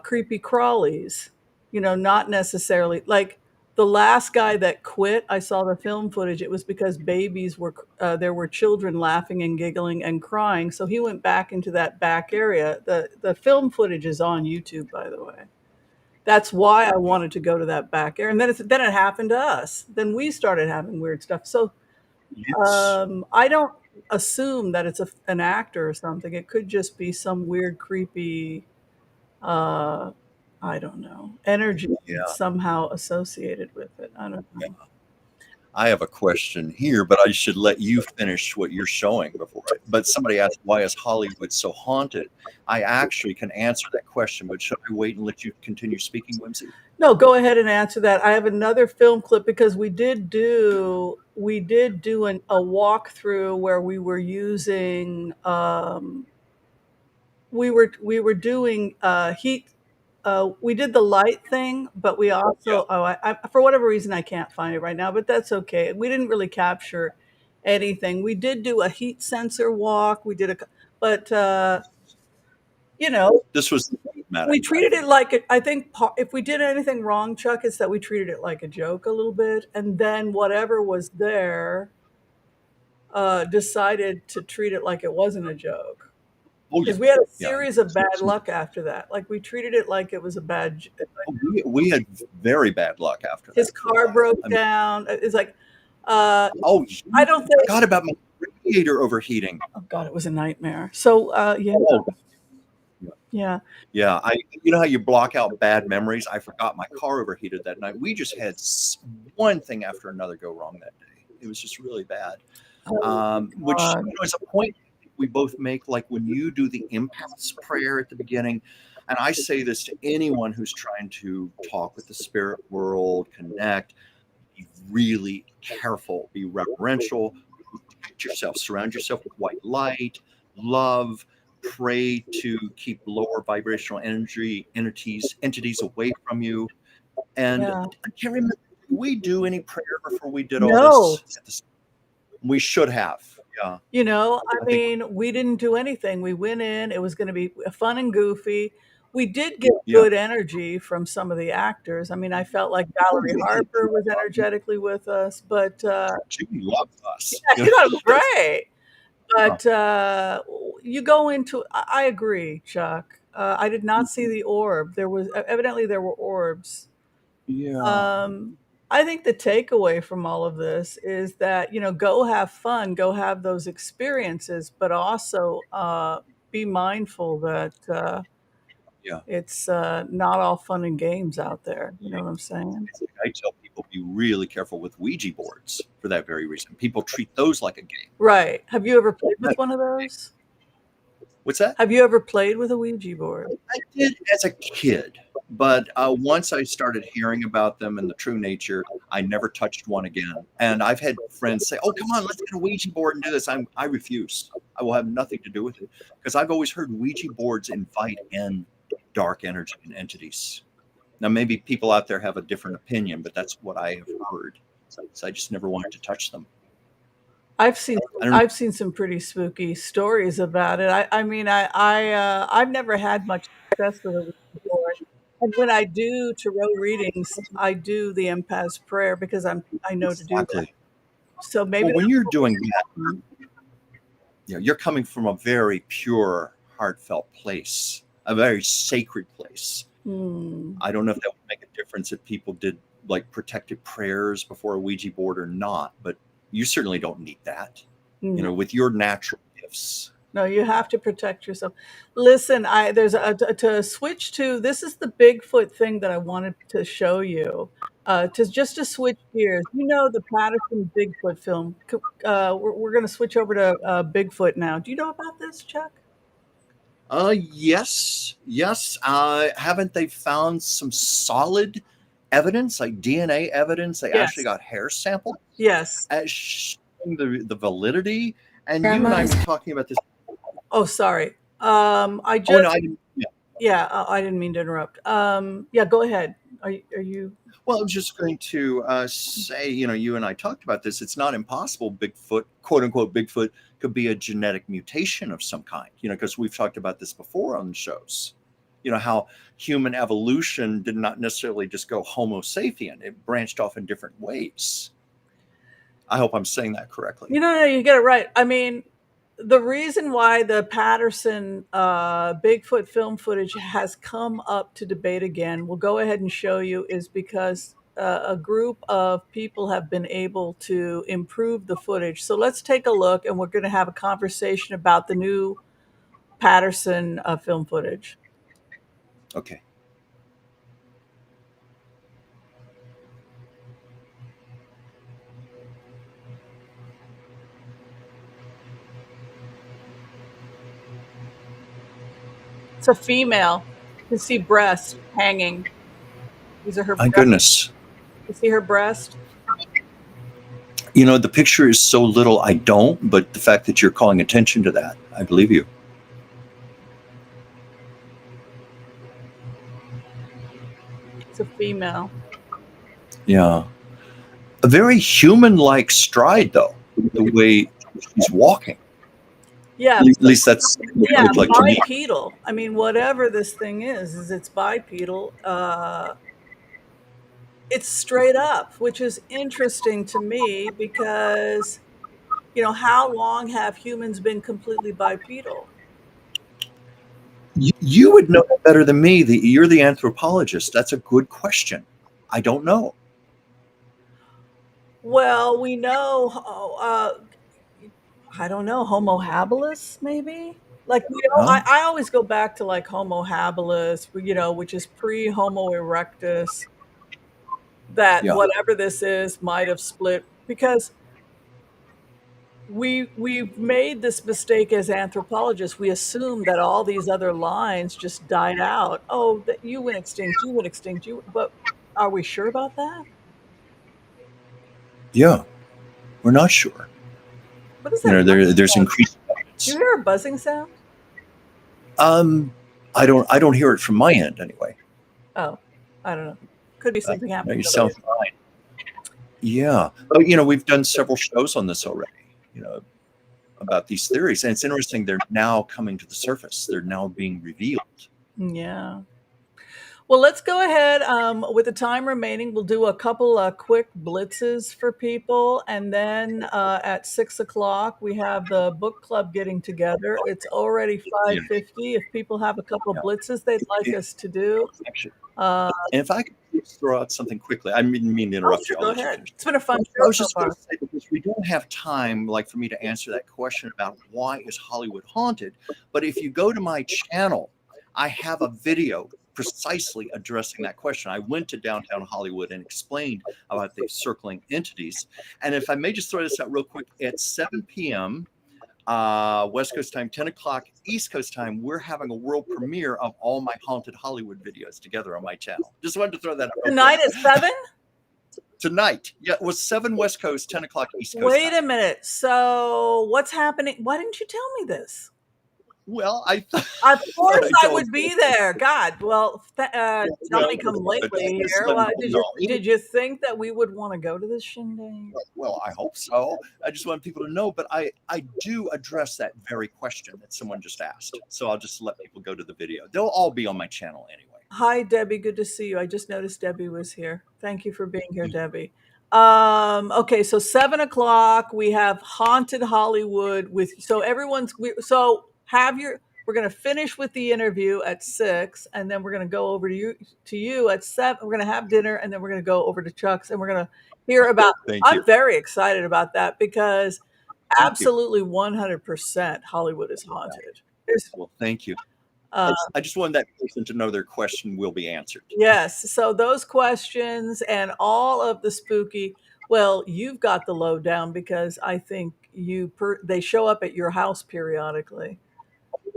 creepy crawlies? Not necessarily like the last guy that quit. I saw the film footage. It was because there were children laughing and giggling and crying. So he went back into that back area. The film footage is on YouTube, by the way. That's why I Yeah. wanted to go to that back area. And then it happened to us. Then we started having weird stuff. So Yes. I don't assume that it's an actor or something. It could just be some weird, creepy, uh, I don't know, energy Yeah. somehow associated with it. I don't Yeah. know. I have a question here, but I should let you finish what you're showing before I. But somebody asked, why is Hollywood so haunted? I actually can answer that question, but should I wait and let you continue speaking, Whimsy? No, go ahead and answer that. I have another film clip because we did do a walkthrough where we were using we were doing heat. We did the light thing, but we Yeah. also for whatever reason I can't find it right now, but that's okay. We didn't really capture anything. We did do a heat sensor walk. But you know, This was we dramatic, I treated it think. like I think if we did anything wrong, Chuck, it's that we treated it like a joke a little bit, and then whatever was there decided to treat it like it wasn't a joke. Oh, yeah. Because we had a Yeah. series of bad luck after that. Like we treated it like it was a like Oh, we had very bad luck after his that for a car while. broke I mean, down. It's like, uh, oh, I you don't think. forgot about my radiator overheating. Oh God, it was a nightmare. So yeah, Oh, yeah. yeah. Yeah, you know how you block out bad memories? I forgot my car overheated that night. We just had one thing after another go wrong that day. It was just really bad. Oh Which God. is a point we both make, like when you do the empath's prayer at the beginning. And I say this to anyone who's trying to talk with the spirit world, connect, be really careful, be reverential, protect yourself, surround yourself with white light, love, pray to keep lower vibrational entities away from you. And Yeah. I can't remember, did we do any prayer before we did all No. this? We should have. Yeah. You know, I I think, mean, we didn't do anything. We went in, it was gonna be fun and goofy. We did get yeah. good energy from some of the actors. I mean, I felt like Oh, Valerie we did. Harper was energetically with us, but, Judy loved yeah, us. she thought it was great. Yeah. But, you go into I agree, Chuck. I did not see the orb. There was evidently there were orbs. Yeah. Um, I think the takeaway from all of this is that, go have fun, go have those experiences, but also be mindful that Yeah. it's not all fun and games out there. You know what I'm saying? It's like I tell people, be really careful with Ouija boards for that very reason. People treat those like a game. Right. Have you ever played with one of those? What's that? Have you ever played with a Ouija board? I did as a kid, but once I started hearing about them and the true nature, I never touched one again. And I've had friends say, "Oh, come on, let's get a Ouija board and do this." I refuse. I will have nothing to do with it because I've always heard Ouija boards invite in dark energy and entities. Now, maybe people out there have a different opinion, but that's what I have heard. So I just never wanted to touch them. I've seen I don't. I've seen some pretty spooky stories about it. I've never had much success with it before. And when I do tarot readings, I do the empath's prayer because I know to do that. Exactly. So maybe Well, when you're doing that, that's you're coming from a very pure, heartfelt place, a very sacred place. hmm, I don't know if that would make a difference if people did like protected prayers before a Ouija board or not, but you certainly don't need that. no. With your natural gifts. No, you have to protect yourself. Listen, there's to switch to this is the Bigfoot thing that I wanted to show you. To switch gears, the Patterson Bigfoot film. We're going to switch over to Bigfoot now. Do you know about this, Chuck? Yes. Haven't they found some solid evidence, like DNA evidence? They actually Yes. got hair samples Yes. showing the validity. And you and I were talking about this. Oh, sorry. I Oh no, just I didn't. Yeah. yeah. I didn't mean to interrupt. Yeah. Go ahead. Are you? Well, I was just going to say, you and I talked about this. It's not impossible. Bigfoot, quote unquote, Bigfoot could be a genetic mutation of some kind, because we've talked about this before on the shows. How human evolution did not necessarily just go Homo sapien, it branched off in different ways. I hope I'm saying that correctly. No, you get it right. I mean, the reason why the Patterson Bigfoot film footage has come up to debate again, we'll go ahead and show you, is because a group of people have been able to improve the footage. So let's take a look, and we're going to have a conversation about the new Patterson film footage. Okay. It's a female. You can see breast hanging. These are her My breasts. goodness. You see her breast? The picture is so little, I don't, but the fact that you're calling attention to that, I believe you. It's a female. Yeah. A very human-like stride, though, the way she's walking. Yeah. At least that's what it Yeah, looked like to me. bipedal. I mean, whatever this thing is it's bipedal. It's straight up, which is interesting to me because, how long have humans been completely bipedal? You would know that better than me. You're the anthropologist. That's a good question. I don't know. Well, we know, I don't know, Homo habilis, maybe? Like, Huh? I always go back to like Homo habilis, which is pre Homo erectus, that Yeah. whatever this is might have split because we've made this mistake as anthropologists. We assume that all these other lines just died out. Oh, that you went extinct, but are we sure about that? Yeah. We're not sure. What is that? There's increased Do evidence. you hear a buzzing sound? I don't hear it from my end anyway. Oh, I don't know. Could be something No, happening you to the sound fine. Yeah. Oh, we've done several shows on this already, about these theories. And it's interesting. They're now coming to the surface. They're now being revealed. Yeah. Well, let's go ahead. With the time remaining, we'll do a couple quick blitzes for people. And then at 6 o'clock, we have the book club getting together. It's already Yeah. 5:50. If people have a couple Yeah. blitzes they'd like It- us to do. Actually, Uh, and if I could just throw out something quickly, I didn't mean to oh, interrupt sure, you. I'll go let you ahead. finish. It's been a fun I show was so just going far. to say, because we don't have time, like, for me to answer that question about why is Hollywood haunted. But if you go to my channel, I have a video precisely addressing that question. I went to downtown Hollywood and explained about the circling entities. And if I may just throw this out real quick, at 7 p.m. West Coast time, 10 o'clock East Coast time, we're having a world premiere of all my haunted Hollywood videos together on my channel. Just wanted to throw that out real Tonight quick. at 7? Tonight. Yeah, it was 7 West Coast, 10 o'clock East Coast Wait time. a minute. So what's happening? Why didn't you tell me this? Well, I thought Of course I told would be there. God, well, tell well, me come lately just here. let Well, people know. did you think that we would want to go to this shindig? Well, I hope so. I just want people to know, but I do address that very question that someone just asked. So I'll just let people go to the video. They'll all be on my channel anyway. Hi, Debbie. Good to see you. I just noticed Debbie was here. Thank you for being here, Mm-hmm. Debbie. Okay, so 7 o'clock, we have Haunted Hollywood with, so everyone's, so have your, we're going to finish with the interview at 6, and then we're going to go over to you at 7. We're going to have dinner, and then we're going to go over to Chuck's, and we're going to hear about, Thank you. I'm very excited about that because Thank you. absolutely 100% Hollywood is haunted. Well, thank you. Uh, I just wanted that person to know their question will be answered. Yes. So those questions and all of the spooky, well, you've got the lowdown because I think they show up at your house periodically.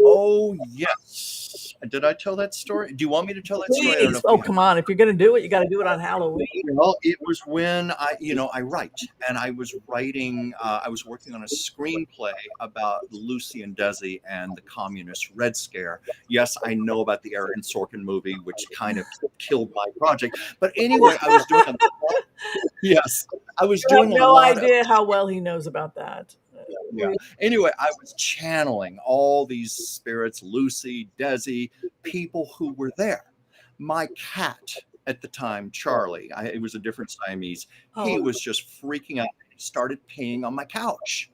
Oh, yes. Did I tell that story? Do you want me to tell that story? I don't know Please. if Oh, we have. come on. If you're going to do it, you got to do it on Halloween. Well, it was when I write, and I was writing. I was working on a screenplay about Lucy and Desi and the communist Red Scare. Yes, I know about the Aaron Sorkin movie, which kind of killed my project. But anyway, I was doing. Yes, I was You have doing a no lot of. idea how well he knows about that. Yeah. Anyway, I was channeling all these spirits, Lucy, Desi, people who were there. My cat at the time, Charlie, it was a different Siamese. He Oh. was just freaking out. He started peeing on my couch.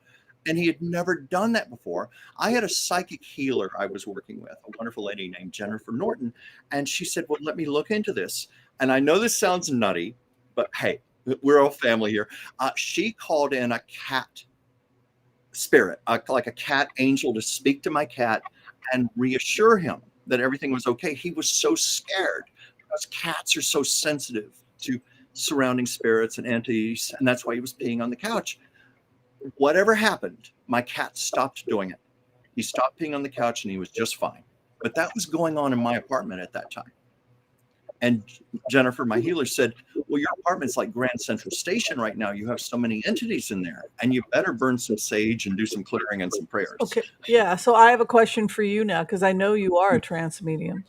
And he had never done that before. I had a psychic healer I was working with, a wonderful lady named Jennifer Norton. And she said, well, let me look into this. And I know this sounds nutty, but hey, we're all family here. She called in a cat spirit, like a cat angel, to speak to my cat and reassure him that everything was okay. He was so scared because cats are so sensitive to surrounding spirits and entities, and that's why he was peeing on the couch. Whatever happened, my cat stopped doing it. He stopped peeing on the couch and he was just fine. But that was going on in my apartment at that time. And Jennifer, my healer, said, well, your apartment's like Grand Central Station right now. You have so many entities in there, and you better burn some sage and do some clearing and some prayers. Okay. Yeah. So I have a question for you now because I know you are a trance medium.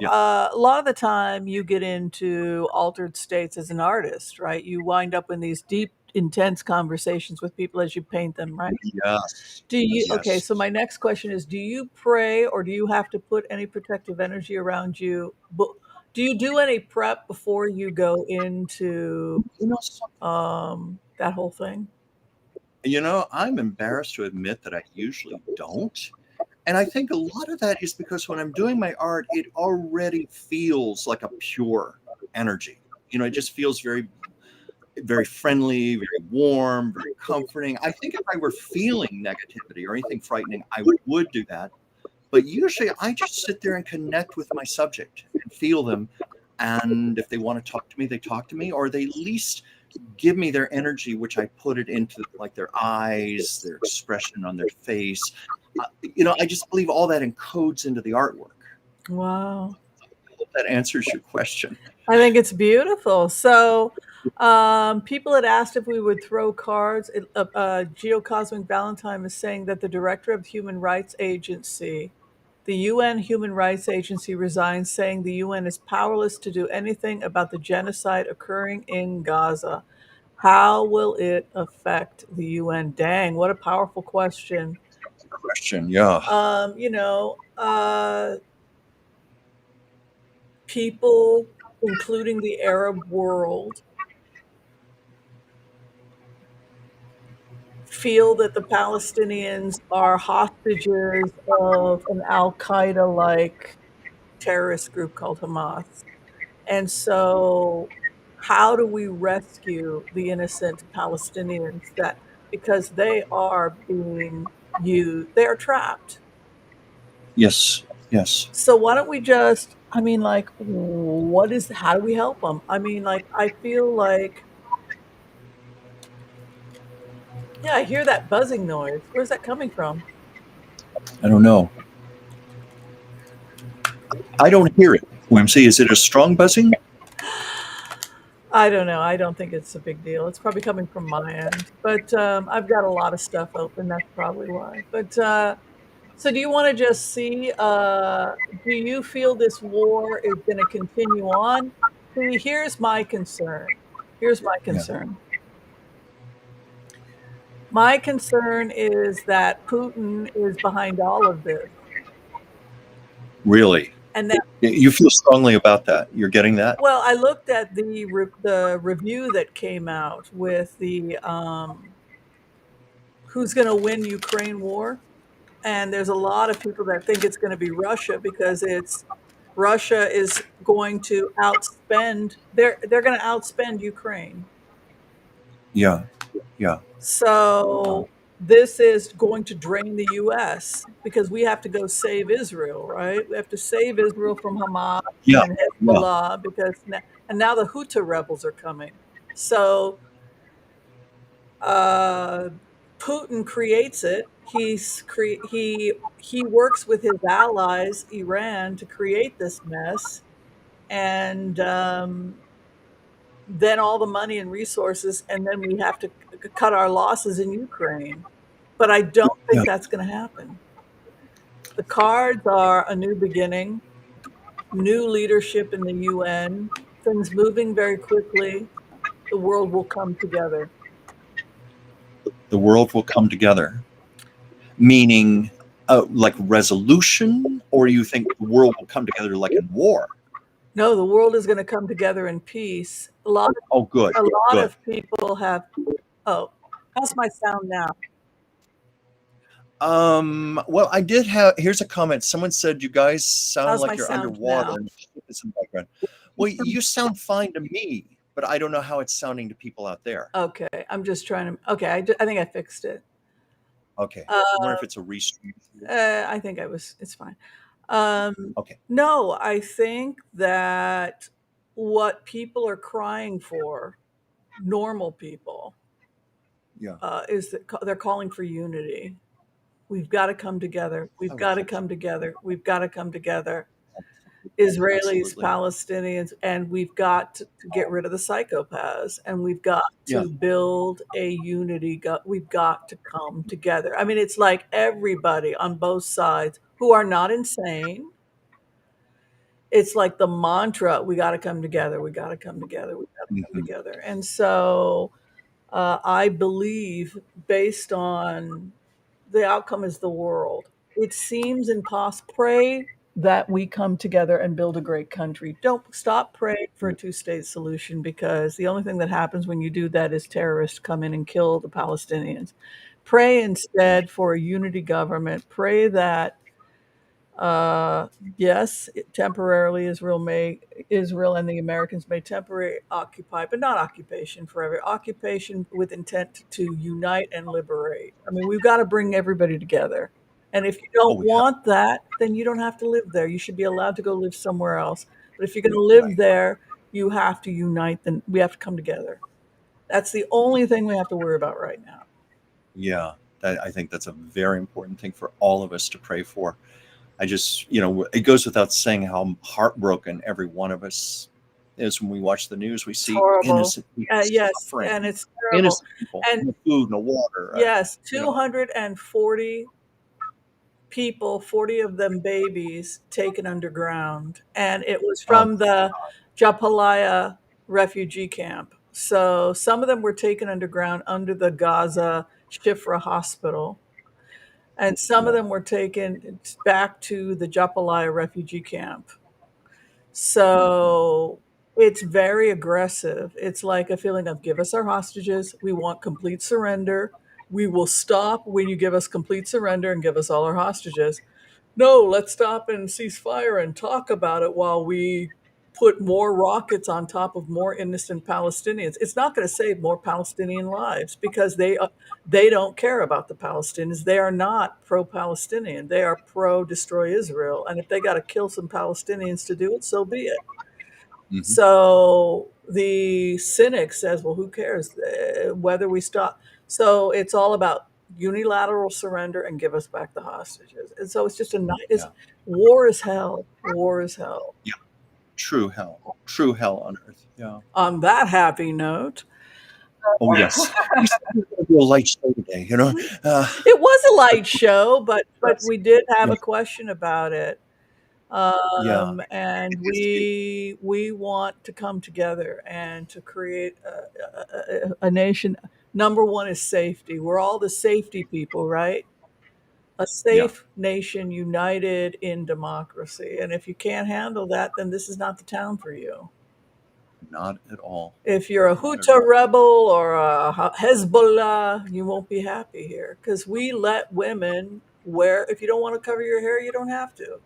Yeah. A lot of the time you get into altered states as an artist, right? You wind up in these deep, intense conversations with people as you paint them, right? Yes. Do you, okay, Yes. so my next question is, do you pray or do you have to put any protective energy around you? Do you do any prep before you go into that whole thing? I'm embarrassed to admit that I usually don't. And I think a lot of that is because when I'm doing my art, it already feels like a pure energy. It just feels very, very friendly, very warm, very comforting. I think if I were feeling negativity or anything frightening, I would do that. But usually I just sit there and connect with my subject and feel them. And if they want to talk to me, they talk to me, or they at least give me their energy, which I put it into like their eyes, their expression on their face. I just believe all that encodes into the artwork. Wow. I hope that answers your question. I think it's beautiful. So people had asked if we would throw cards. Geocosmic Valentine is saying that the director of the Human Rights Agency, The UN Human Rights Agency resigned, saying the UN is powerless to do anything about the genocide occurring in Gaza. How will it affect the UN? Dang, what a powerful question. Question. Yeah. You know, people, including the Arab world, feel that the Palestinians are hostages of an Al Qaeda like terrorist group called Hamas. And so, how do we rescue the innocent Palestinians that because they are being used, they are trapped. Yes. Yes. So why don't we just, I mean, like, what is, how do we help them? I mean, like, I feel like, yeah, I hear that buzzing noise. Where's that coming from? I don't know. I don't hear it. Whimsy, is it a strong buzzing? I don't know. I don't think it's a big deal. It's probably coming from my end, but I've got a lot of stuff open. That's probably why. But so, do you want to just see? Do you feel this war is going to continue on? See, here's my concern. Here's my Yeah. concern. My concern is that Putin is behind all of this, Really? and that. You feel strongly about that. You're getting that? Well, I looked at the review that came out with the who's going to win Ukraine war. And there's a lot of people that think it's going to be Russia because it's Russia is going to outspend they're going to outspend Ukraine. Yeah. Yeah. So this is going to drain the US because we have to go save Israel, right? We have to save Israel from Hamas Yeah. and Yeah. Hezbollah and now the Houthi rebels are coming. So uh, Putin creates it. He works with his allies, Iran, to create this mess, and then all the money and resources, and then we have to cut our losses in Ukraine. But I don't Yeah. think that's going to happen. The cards are a new beginning, new leadership in the UN, things moving very quickly. The world will come together. The world will come together. Meaning, like resolution, or you think the world will come together like in war? No, the world is going to come together in peace. Oh, good. A lot Good. of people have. Oh, how's my sound now? Well, I did have. Here's a comment. Someone said you guys sound How's like my you're sound underwater now? and it's in the background. Well, you sound fine to me, but I don't know how it's sounding to people out there. Okay, I'm just trying to. Okay, I think I fixed it. Okay. I wonder if it's a restream. I think I was. It's fine. Okay. No, I think that what people are crying for, normal people, Yeah. is that they're calling for unity. We've got to come together. We've I would got to think so. come together. We've got to come together. Israelis, Absolutely. Palestinians, and we've got to get rid of the psychopaths, and we've got Yeah. to build a unity. We've got to come together. I mean, it's like everybody on both sides who are not insane. It's like the mantra: we got to come together. We got to come together. We got to come Mhm. together. And so, I believe, based on the outcome is the world. It seems impossible. Pray that we come together and build a great country. Don't stop praying for a two-state solution because the only thing that happens when you do that is terrorists come in and kill the Palestinians. Pray instead for a unity government. Pray that uh, yes, temporarily Israel and the Americans may temporarily occupy, but not occupation forever. Occupation with intent to unite and liberate. I mean, we've got to bring everybody together. And if you Oh, don't we have. want that, then you don't have to live there. You should be allowed to go live somewhere else. But if you're going to live Right. there, you have to unite. Then we have to come together. That's the only thing we have to worry about right now. Yeah. I think that's a very important thing for all of us to pray for. I just, it goes without saying how heartbroken every one of us is when we watch the news. We It's see horrible. innocent people Yes, suffering, and it's terrible. innocent people, And no food, no water. yes, 240 people, 40 of them babies, taken underground. And it was Oh, from the Japalaya refugee camp. So some of them were taken underground under the Gaza Shifra hospital. And some of yeah. them were taken back to the Japalaya refugee camp. So it's very aggressive. It's like a feeling of give us our hostages. We want complete surrender. We will stop when you give us complete surrender and give us all our hostages. No, let's stop and cease fire and talk about it while we put more rockets on top of more innocent Palestinians. It's not going to save more Palestinian lives because they don't care about the Palestinians. They are not pro-Palestinian. They are pro-destroy Israel. And if they got to kill some Palestinians to do it, so be it. Hmm. So the cynic says, well, who cares whether we stop? So it's all about unilateral surrender and give us back the hostages. And so it's just a night. It's Yeah. war is hell. War is hell. Yeah. True hell. True hell on earth. Yeah. On that happy note, Oh, yes. We said we were going to do a light show today, you know? it was a But light show, but yes. we did have Yeah. a question about it. Yeah. And It is. we want to come together and to create a nation. Number one is safety. We're all the safety people, right? A Yeah. safe nation united in democracy. And if you can't handle that, then this is not the town for you. Not at all. If you're a Not at Houthi all. rebel or a Hezbollah, you won't be happy here because we let women wear, if you don't want to cover your hair, you don't have to.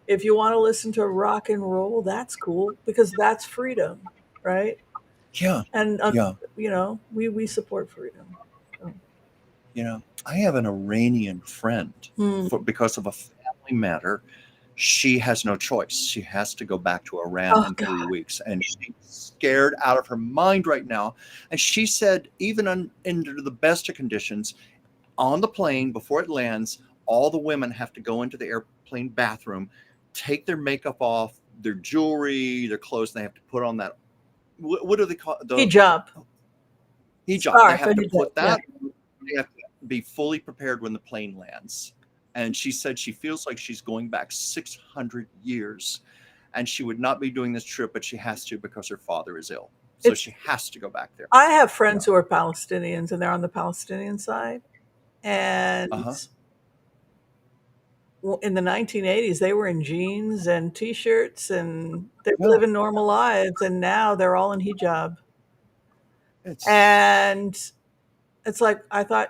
If you want to listen to rock and roll, that's cool because that's freedom, right? Yeah. And Yeah. we support freedom. So, I have an Iranian friend hmm. because of a family matter. She has no choice. She has to go back to Iran Oh in God, 3 weeks, and she's scared out of her mind right now. And she said, even under the best of conditions, on the plane before it lands, all the women have to go into the airplane bathroom, take their makeup off, their jewelry, their clothes. And they have to put on that. What do they call it? The hijab, hijab. They scarf, have and to hijab. put Yeah, that. They have to be fully prepared when the plane lands. And she said she feels like she's going back 600 years, and she would not be doing this trip, but she has to because her father is ill. So it's. she has to go back there. I have friends Yeah. who are Palestinians, and they're on the Palestinian side. And Uh-huh. in the 1980s, they were in jeans and t-shirts, and they were Yeah. living normal lives. And now they're all in hijab. It's And it's like I thought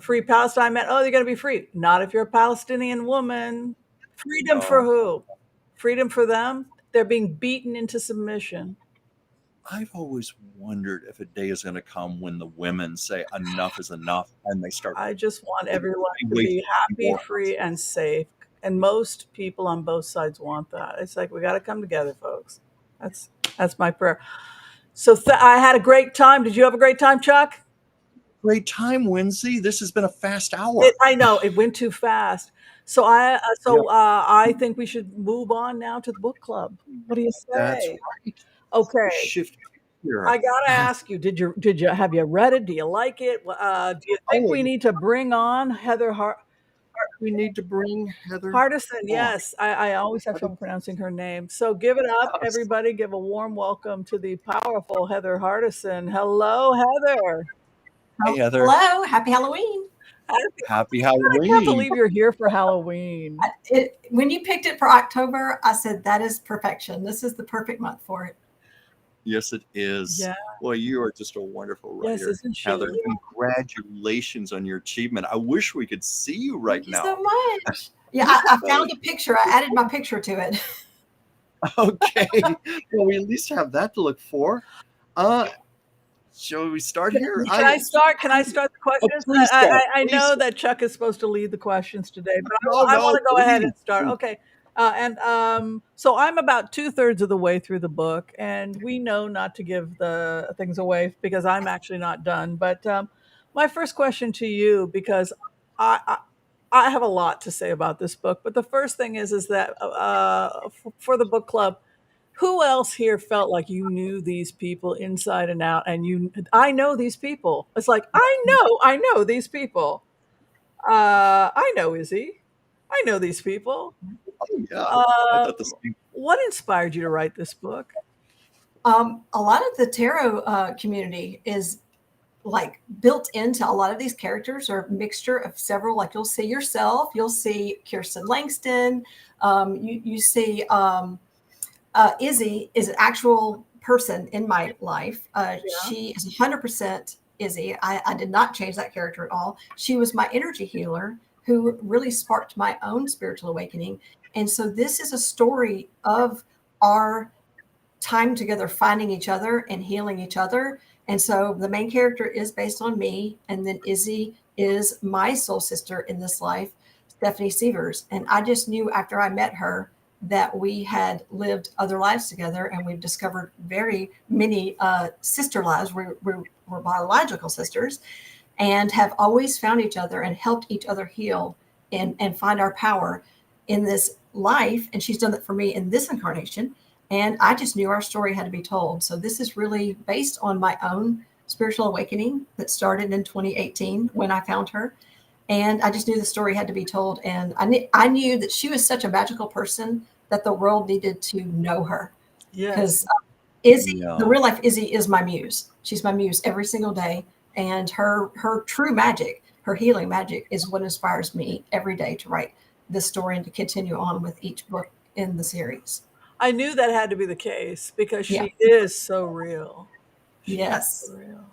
free Palestine meant, oh, they're going to be free. Not if you're a Palestinian woman. Freedom for no. who? Freedom for them? They're being beaten into submission. I've always wondered if a day is going to come when the women say enough is enough and they start I just want everyone to be wasting happy, more. free, and safe. And most people on both sides want that. It's like we got to come together, folks. That's my prayer. So I had a great time. Did you have a great time, Chuck? Great time, Wednesday. This has been a fast hour. I know it went too fast. So Yeah, I think we should move on now to the book club. What do you that's say? right. Okay, Shift here. I gotta ask you, did you have you read it? Do you like it? Do you think Oh, we need to bring on Heather we need to bring Heather Hardison? on. Yes, I always have trouble pronouncing her name. So give it up, everybody. Give a warm welcome to the powerful Heather Hardison. Hello, Heather. Hey, Heather. Hello, happy Halloween. Happy I can't Halloween. believe you're here for Halloween. When you picked it for October, I said that is perfection. This is the perfect month for it. Yes, it is. Yeah. Well, you are just a wonderful Yes, writer, isn't she? Heather. Congratulations on your achievement. I wish we could see you right Thank you now. so much. Yeah, I found a picture. I added my picture to it. Okay. Well, we at least have that to look for. Shall we start here? Can I start? Can I start the questions? Please I, start. I, I Please know start. that Chuck is supposed to lead the questions today, but No, I want no, to go ahead please. and start. Okay. So I'm about 2/3 of the way through the book, and we know not to give the things away because I'm actually not done. But my first question to you, because I, I I have a lot to say about this book, but the first thing is that for the book club, who else here felt like you knew these people inside and out, and I know these people. It's like I know these people. I know Izzy. I know these people. Oh, yeah. I Um, thought the same. what inspired you to write this book? A lot of the tarot community is like built into a lot of these characters are a mixture of several, like you'll see yourself, you'll see Kirsten Langston, you see Izzy is an actual person in my life. Yeah. She is 100% Izzy. I did not change that character at all. She was my energy healer who really sparked my own spiritual awakening. And so this is a story of our time together, finding each other and healing each other. And so the main character is based on me. And then Izzy is my soul sister in this life, Stephanie Severs. And I just knew after I met her that we had lived other lives together, and we've discovered very many sister lives. We're biological sisters and have always found each other and helped each other heal and find our power in this life. And she's done that for me in this incarnation. And I just knew our story had to be told. So this is really based on my own spiritual awakening that started in 2018 when I found her. And I just knew the story had to be told. And I knew that she was such a magical person that the world needed to know her. Yes. Because Izzy, Yeah. the real life Izzy is my muse. She's my muse every single day. And her true magic, her healing magic is what inspires me every day to write this story and to continue on with each book in the series. I knew that had to be the case because Yeah. she is so real. She is Yes. so real.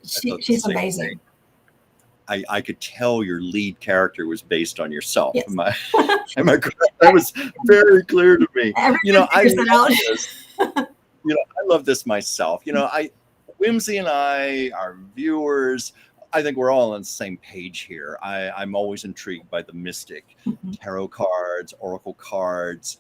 thought the She's same amazing. I could tell your lead character was based on yourself. Yes. Am I correct? That was very clear to me. Everyone I figures that love out. this. I love this myself. Whimsy and I, our viewers, I think we're all on the same page here. I'm always intrigued by the mystic, tarot cards, oracle cards,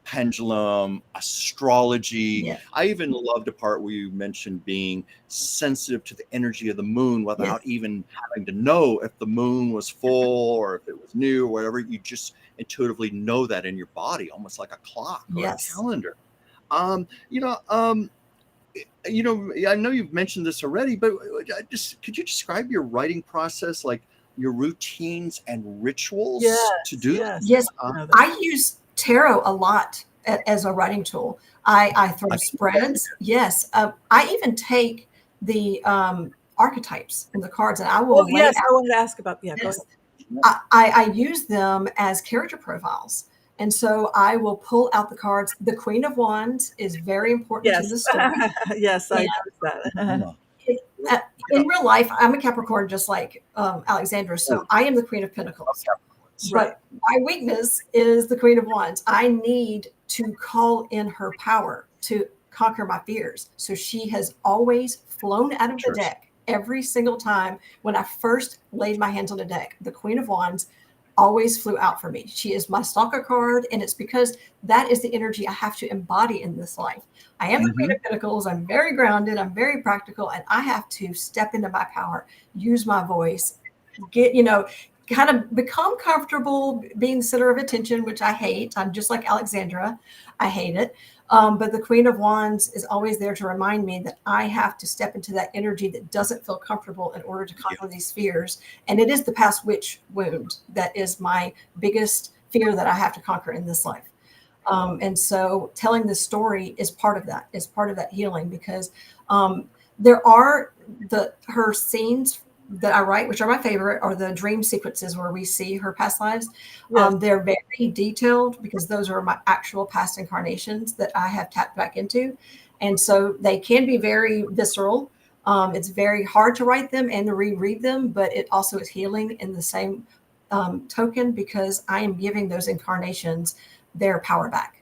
pendulum, astrology. Yeah. I even loved a part where you mentioned being sensitive to the energy of the moon without even having to know if the moon was full or if it was new or whatever. You just intuitively know that in your body, almost like a clock or a calendar. I know you've mentioned this already, but could you describe your writing process, like your routines and rituals to do that? Yes. I use tarot a lot as a writing tool. I throw spreads. Yes. I even take the archetypes in the cards and I will lay out. I wanted to ask about, go ahead. I use them as character profiles. And so I will pull out the cards. The Queen of Wands is very important to the story. Yes, I noticed that. In real life, I'm a Capricorn, just like Alexandra. So I am the Queen of Pentacles. But my weakness is the Queen of Wands. I need to call in her power to conquer my fears. So she has always flown out of the deck every single time. When I first laid my hands on a deck, the Queen of Wands always flew out for me. She is my stalker card, and it's because that is the energy I have to embody in this life. I am the Queen of Pentacles. I'm very grounded. I'm very practical, and I have to step into my power, use my voice, kind of become comfortable being the center of attention, which I hate. I'm just like Alexandra. I hate it. But the Queen of Wands is always there to remind me that I have to step into that energy that doesn't feel comfortable in order to conquer these fears. And it is the past witch wound that is my biggest fear that I have to conquer in this life. And so telling this story is part of that healing, because there are her scenes that I write, which are my favorite, are the dream sequences where we see her past lives. They're very detailed because those are my actual past incarnations that I have tapped back into. And so they can be very visceral. It's very hard to write them and to reread them, but it also is healing in the same token, because I am giving those incarnations their power back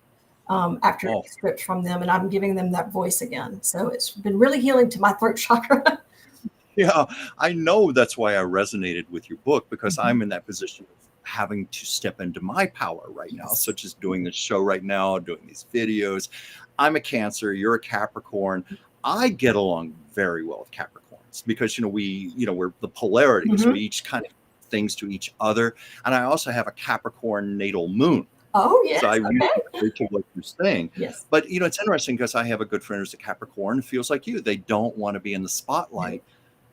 after a script from them, and I'm giving them that voice again. So it's been really healing to my throat chakra. Yeah, I know that's why I resonated with your book, because I'm in that position of having to step into my power right now, such as doing this show right now, doing these videos. I'm a Cancer, you're a Capricorn. I get along very well with Capricorns because, we're the polarities. We each kind of things to each other. And I also have a Capricorn natal moon. Oh, yes. So I really relate to what you're saying. Yes. But, it's interesting because I have a good friend who's a Capricorn who feels like you. They don't want to be in the spotlight.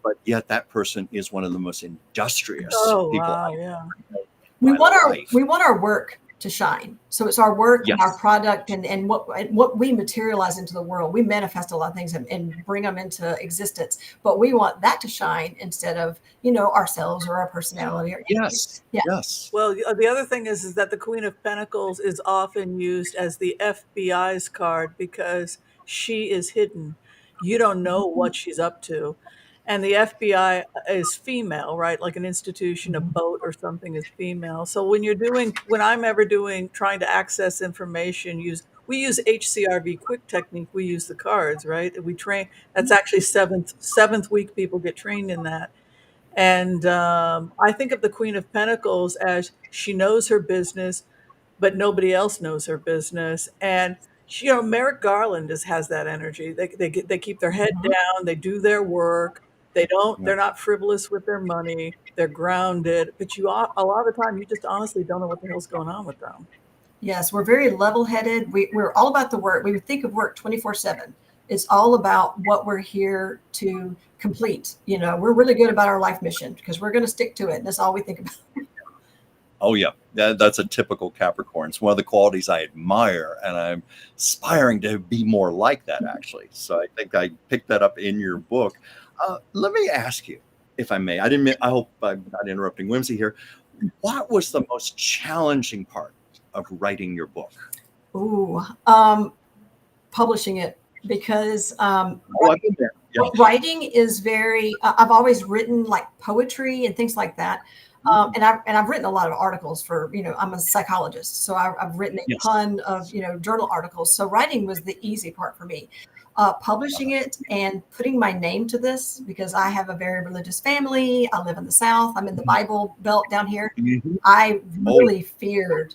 but yet that person is one of the most industrious Oh, people wow, I yeah. know in We my want life. our work to shine. So it's our work and our Yes. product and what we materialize into the world. We manifest a lot of things and bring them into existence, but we want that to shine instead of, ourselves or our personality. Yes. Yeah. Yes. Well, the other thing is that the Queen of Pentacles is often used as the FBI's card because she is hidden. You don't know what she's up to. And the FBI is female, right? Like an institution, a boat or something is female. So when I'm ever trying to access information, we use HCRV quick technique. We use the cards, right? We train, that's actually seventh week people get trained in that. And I think of the Queen of Pentacles as she knows her business, but nobody else knows her business. And Merrick Garland has that energy. They keep their head down. They do their work. Yeah. They're not frivolous with their money. They're grounded. But a lot of the time, you just honestly don't know what the hell's going on with them. Yes, we're very level-headed. We're all about the work. We would think of work 24/7. It's all about what we're here to complete. We're really good about our life mission because we're going to stick to it. That's all we think about. Oh yeah, that's a typical Capricorn. It's one of the qualities I admire, and I'm aspiring to be more like that, actually. So I think I picked that up in your book. Let me ask you, if I may. I hope I'm not interrupting whimsy here. What was the most challenging part of writing your book? Ooh, publishing it because Oh, I've been there. Yeah. writing is very. I've always written like poetry and things like that. And I've written a lot of articles for, I'm a psychologist, so I've written a Yes. ton of, journal articles. So writing was the easy part for me. Publishing it and putting my name to this because I have a very religious family. I live in the South. I'm in the Bible Belt down here. Mhm. I really feared,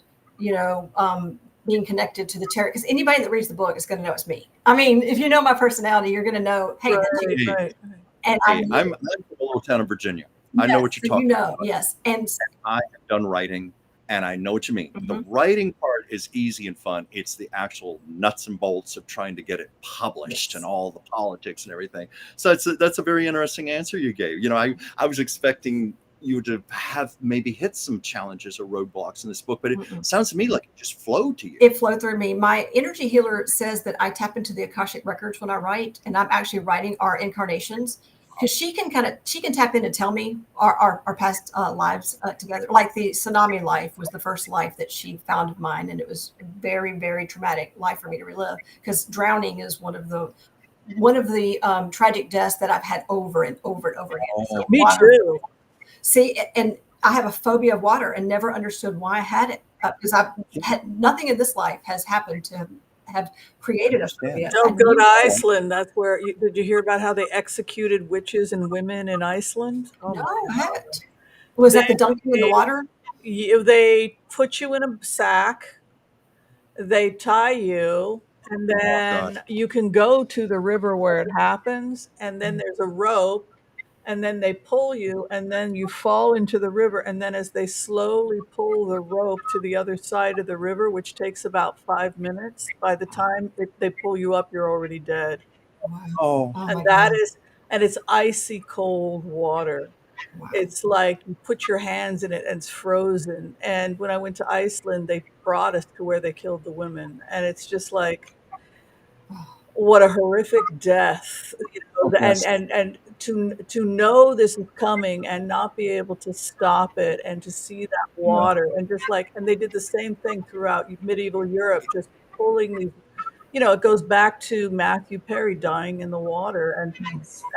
being connected to the terror because anybody that reads the book is going to know it's me. I mean, if you know my personality, you're going to know, hey, that's you. Hey, Right. And hey, I'm from a little town in Virginia. I know what you're so talking about. yes. And I have done writing, and I know what you mean. The Mhm. writing part is easy and fun. It's the actual nuts and bolts of trying to get it published Yes. and all the politics and everything. So that's a very interesting answer you gave. I was expecting you to have maybe hit some challenges or roadblocks in this book, but it sounds to me like it just flowed to you. it flowed through me. My energy healer says that I tap into the Akashic records when I write, and I'm actually writing our incarnations because she can tap in and tell me our past lives together. Like the tsunami life was the first life that she found of mine, and it was a very, very traumatic life for me to relive because drowning is one of the tragic deaths that I've had over and over and over again. Oh, Me Water. too. See, and I have a phobia of water and never understood why I had it because I've had nothing in this life has happened to have created a phobia. Don't go to Iceland. That's where. Did you hear about how they executed witches and women in Iceland? Oh No, my I God. haven't. Was that the dunking in the water? They put you in a sack. They tie you, and then you can go to the river where it happens, and then there's a rope, and then they pull you, and then you fall into the river, and then as they slowly pull the rope to the other side of the river, which takes about 5 minutes, by the time they pull you up, you're already dead. Wow. oh, Oh And my that God. is, and it's icy cold water. Wow. It's like you put your hands in it and it's frozen. And when I went to Iceland, they brought us to where they killed the women. And it's just like, what a horrific death, yes. and to know this is coming and not be able to stop it and to see that Yeah. water and just like, and they did the same thing throughout medieval Europe, just pulling these, it goes back to Matthew Perry dying in the water.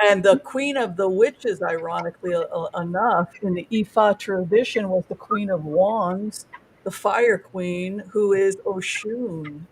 And the queen of the witches, ironically enough, in the Ifa tradition was the queen of wands, the fire queen, who is Oshun.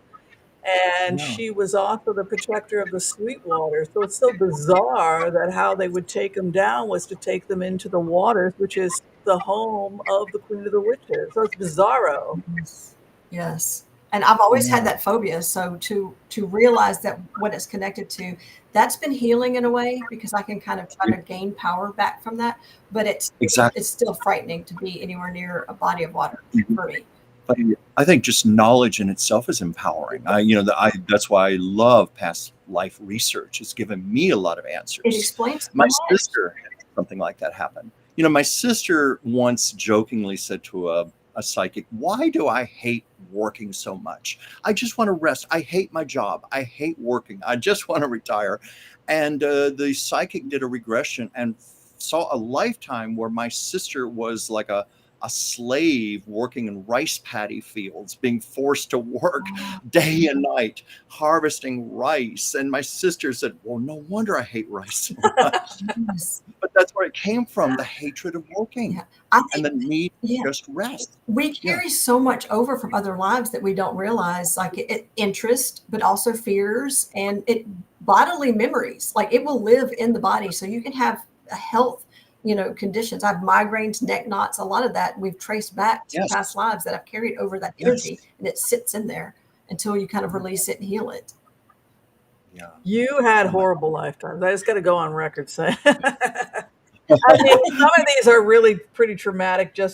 And Yeah. she was also the protector of the sweet water. So it's so bizarre that how they would take them down was to take them into the waters, which is the home of the queen of the witches. So it's bizarro. Yes. Yes. And I've always had Yeah. that phobia. So to realize that what it's connected to, that's been healing in a way because I can kind of try to gain power back from that. But Exactly. it's still frightening to be anywhere near a body of water for me. But I think just knowledge in itself is empowering. That's why I love past life research. It's given me a lot of It answers. explains so My much. sister had something like that happen. My sister once jokingly said to a psychic, "Why do I hate working so much? I just want to rest. I hate my job. I hate working. I just want to retire." And the psychic did a regression and saw a lifetime where my sister was like a slave working in rice paddy fields, being forced to work day and night, harvesting rice. And my sister said, "Well, no wonder I hate rice so much." Yes. But that's where it came from, the hatred of working Yeah. I and think, the need yeah, to just rest. we Yeah. carry so much over from other lives that we don't realize, like interest, but also fears and bodily memories. Like it will live in the body. So you can have a health, conditions. I have migraines, neck knots, a lot of that we've traced back to Yes. past lives that I've carried over that Yes. energy, and it sits in there until you kind of release it and heal it. Yeah. You had Oh my. horrible lifetimes. I just got to go on record saying. I mean, some of these are really pretty traumatic Yeah.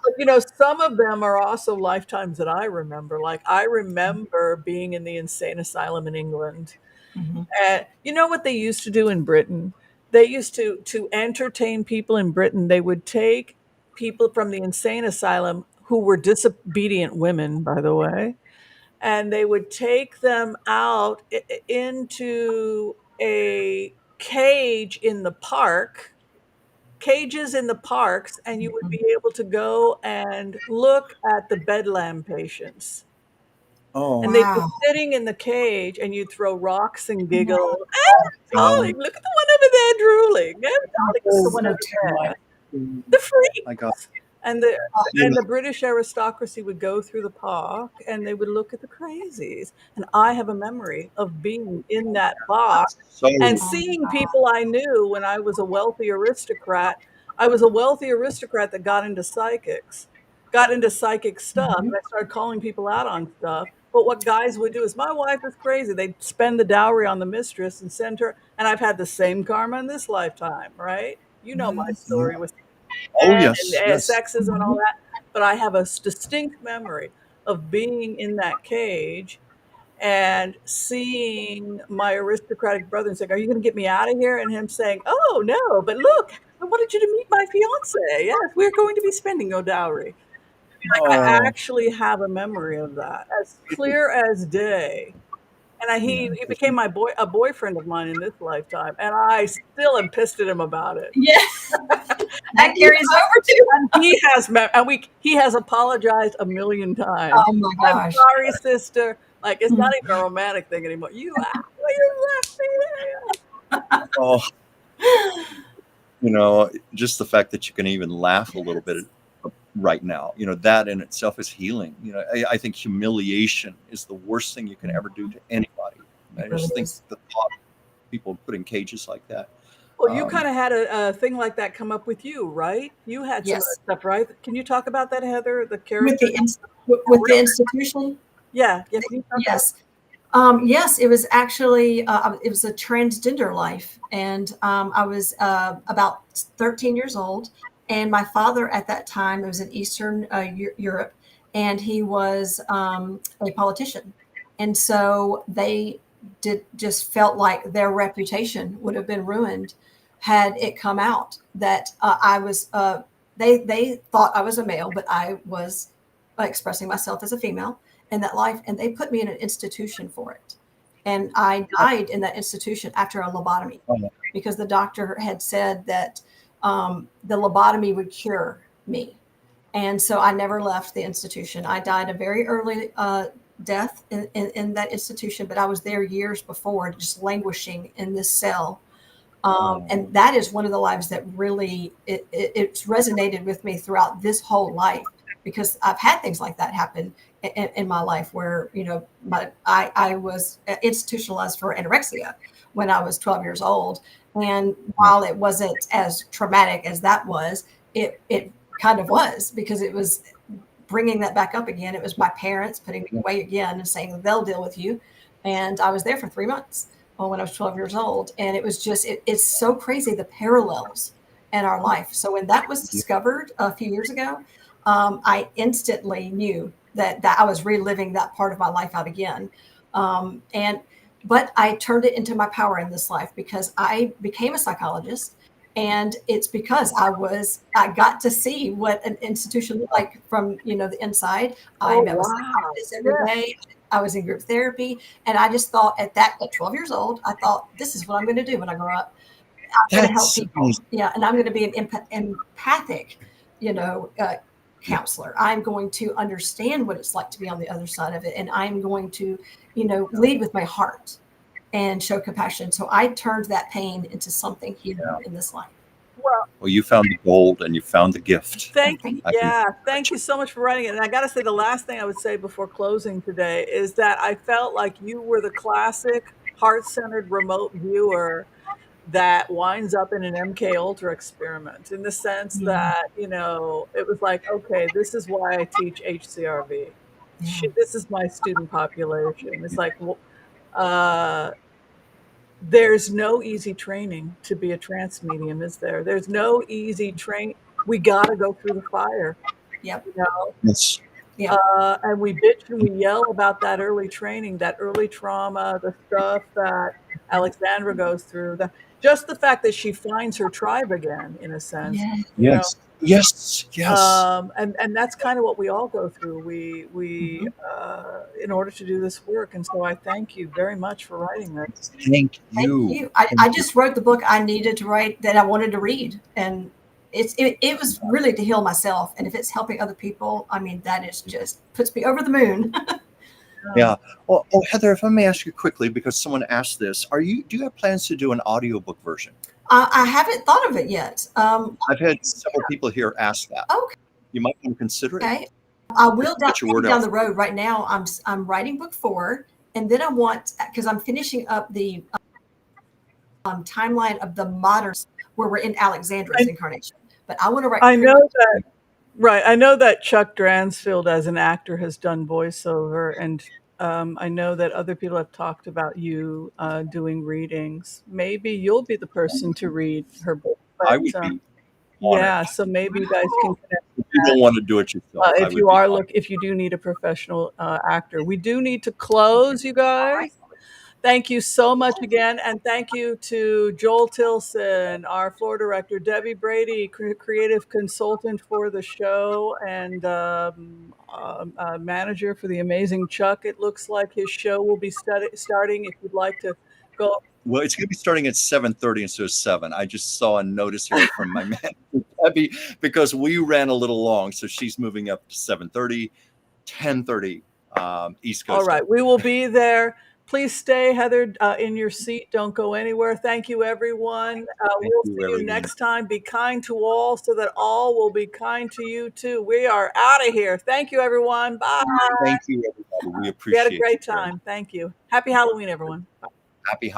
but some of them are also lifetimes that I remember. Like I remember being in the insane asylum in England. Mhm. And you know what they used to do in Britain? They used to entertain people in Britain. They would take people from the insane asylum who were disobedient women, by the way, and they would take them out into a cage in the park, cages in the parks, and you would Mhm. be able to go and look at the bedlam patients. Oh, And they'd be Wow. sitting in the cage, and you'd throw rocks and No. giggle. Darling, look at the one over there drooling. Oh, darling, look at the That's one so over terrible. there. The my God. freaks. And the Oh, You and know, the British aristocracy would go through the park and they would look at the crazies. And I have a memory of being in that box that's so and oh my seeing God. people I knew when I was a wealthy aristocrat. I was a wealthy aristocrat that got into psychic stuff, and Mhm. I started calling people out on stuff. But what guys would do is, my wife is crazy. They'd spend the dowry on the mistress and send her. And I've had the same karma in this lifetime, right? You know my Yes. story with oh men and yes, yes. sexism and all Mhm. that. But I have a distinct memory of being in that cage and seeing my aristocratic brother and saying, "Are you going to get me out of here?" And him saying, "Oh, no, but look, I wanted you to meet my fiance. Yes, we're going to be spending no dowry." Like I Oh, actually have a memory of that as clear as day. And yeah. he became a boyfriend of mine in this lifetime, and I still am pissed at him about it. Yeah, And that carries over too. he has apologized a million times. Oh my I'm gosh. sorry, sister. Like it's not Mm. even a romantic thing anymore. You left me Oh, just the fact that you can even laugh a little bit right now, that in itself is healing. I think humiliation is the worst thing you can ever do to anybody. It I really just think is. the thought of people put in cages like that. Well, you Um, kind of had a thing like that come up with you, right? You had some of that Yes. stuff, right? Can you talk about that, Heather? The With character? the with the institution. Yeah, yeah. Can you talk about? Yes. Yes, it was actually it was a transgender life, and I was about 13 years old, and my father at that time was in Eastern Europe, and he was a politician, and so they just felt like their reputation would have been ruined had it come out that I was. They thought I was a male, but I was expressing myself as a female in that life, and they put me in an institution for it. And I died in that institution after a lobotomy oh, because the doctor had said that the lobotomy would cure me. And so I never left the institution. I died a very early death in that institution, but I was there years before, just languishing in this cell. oh, And that is one of the lives that really it's resonated with me throughout this whole life because I've had things like that happen in my life where I was institutionalized for anorexia when I was 12 years old, and yeah. while it wasn't as traumatic as that was, it kind of was because it was bringing that back up again. It was my parents putting me away again and saying they'll deal with you, and I was there for 3 months when I was 12 years old, and it was just it's so crazy the parallels in our life. So when that was discovered a few years ago, I instantly knew that I was reliving that part of my life out again. But I turned it into my power in this life because I became a psychologist. And it's because I got to see what an institution looked like from, the inside. I Oh, met with wow. psychologists every Yeah. day. I was in group therapy. And I just thought at 12 years old, I thought, this is what I'm going to do when I grow up. I'm going to help That's people. amazing. Yeah. And I'm going to be an empathic, counselor. I'm going to understand what it's like to be on the other side of it. And I'm going to, lead with my heart and show compassion. So I turned that pain into something here in this life. Well, you found the gold and you found the gift. Thank Thank you. I can. Yeah, thank you so much for writing it. And I got to say, the last thing I would say before closing today is that I felt like you were the classic heart-centered remote viewer that winds up in an MK Ultra experiment, in the sense Yeah. that, it was like, okay, this is why I teach HCRV. Yeah. This is my student population. It's like, well, uh, there's no easy training to be a trance medium, is there? There's no easy train. We got to go through the fire, Yep. you know? Yes. Yeah. And we bitch and we yell about that early training, that early trauma, the stuff that Alexandra goes through. Just the fact that she finds her tribe again, in a sense, Yeah. you know. Yes. Yes. Yes. And that's kind of what we all go through. We Mhm. in order to do this work. And so I thank you very much for writing this. Thank Thank you. you. I just wrote the book I needed to write that I wanted to read. And it was really to heal myself. And if it's helping other people, I mean, that is just puts me over the moon. Yeah. Well, oh, Heather, if I may ask you quickly, because someone asked this, do you have plans to do an audiobook version? I haven't thought of it yet. I've had several people here ask that. Okay. You might want to consider it. Okay. I will Get your word down out. the road. Right now, I'm writing book 4, and then I want, because I'm finishing up the timeline of the modern where we're in Alexandra's incarnation. But I want to write. I know that, right. I know that Chuck Dransfield, as an actor, has done voiceover, and I know that other people have talked about you doing readings. Maybe you'll be the person to read her book. I But would be yeah, honored. so maybe you guys can connect. If you don't want to do it yourself, I If would you be are honored. if you do need a professional actor, we do need to close, you guys. Thank you so much again, and thank you to Joel Tilson, our floor director, Debbie Brady, creative consultant for the show, and manager for the amazing Chuck. It looks like his show will be starting. If you'd like to go. Well, it's going to be starting at 7:30 instead of 7. I just saw a notice here from my manager, Debbie, because we ran a little long, so she's moving up to 7:30, 10:30 East Coast. All right, we will be there. Please stay, Heather, in your seat. Don't go anywhere. Thank you, everyone. We'll see you everyone. next time. Be kind to all so that all will be kind to you too. We are out of here. Thank you, everyone. Bye. Thank you, everybody. We We had a appreciate great you very much. time. Thank you. Happy Halloween, everyone. Bye. Happy Halloween.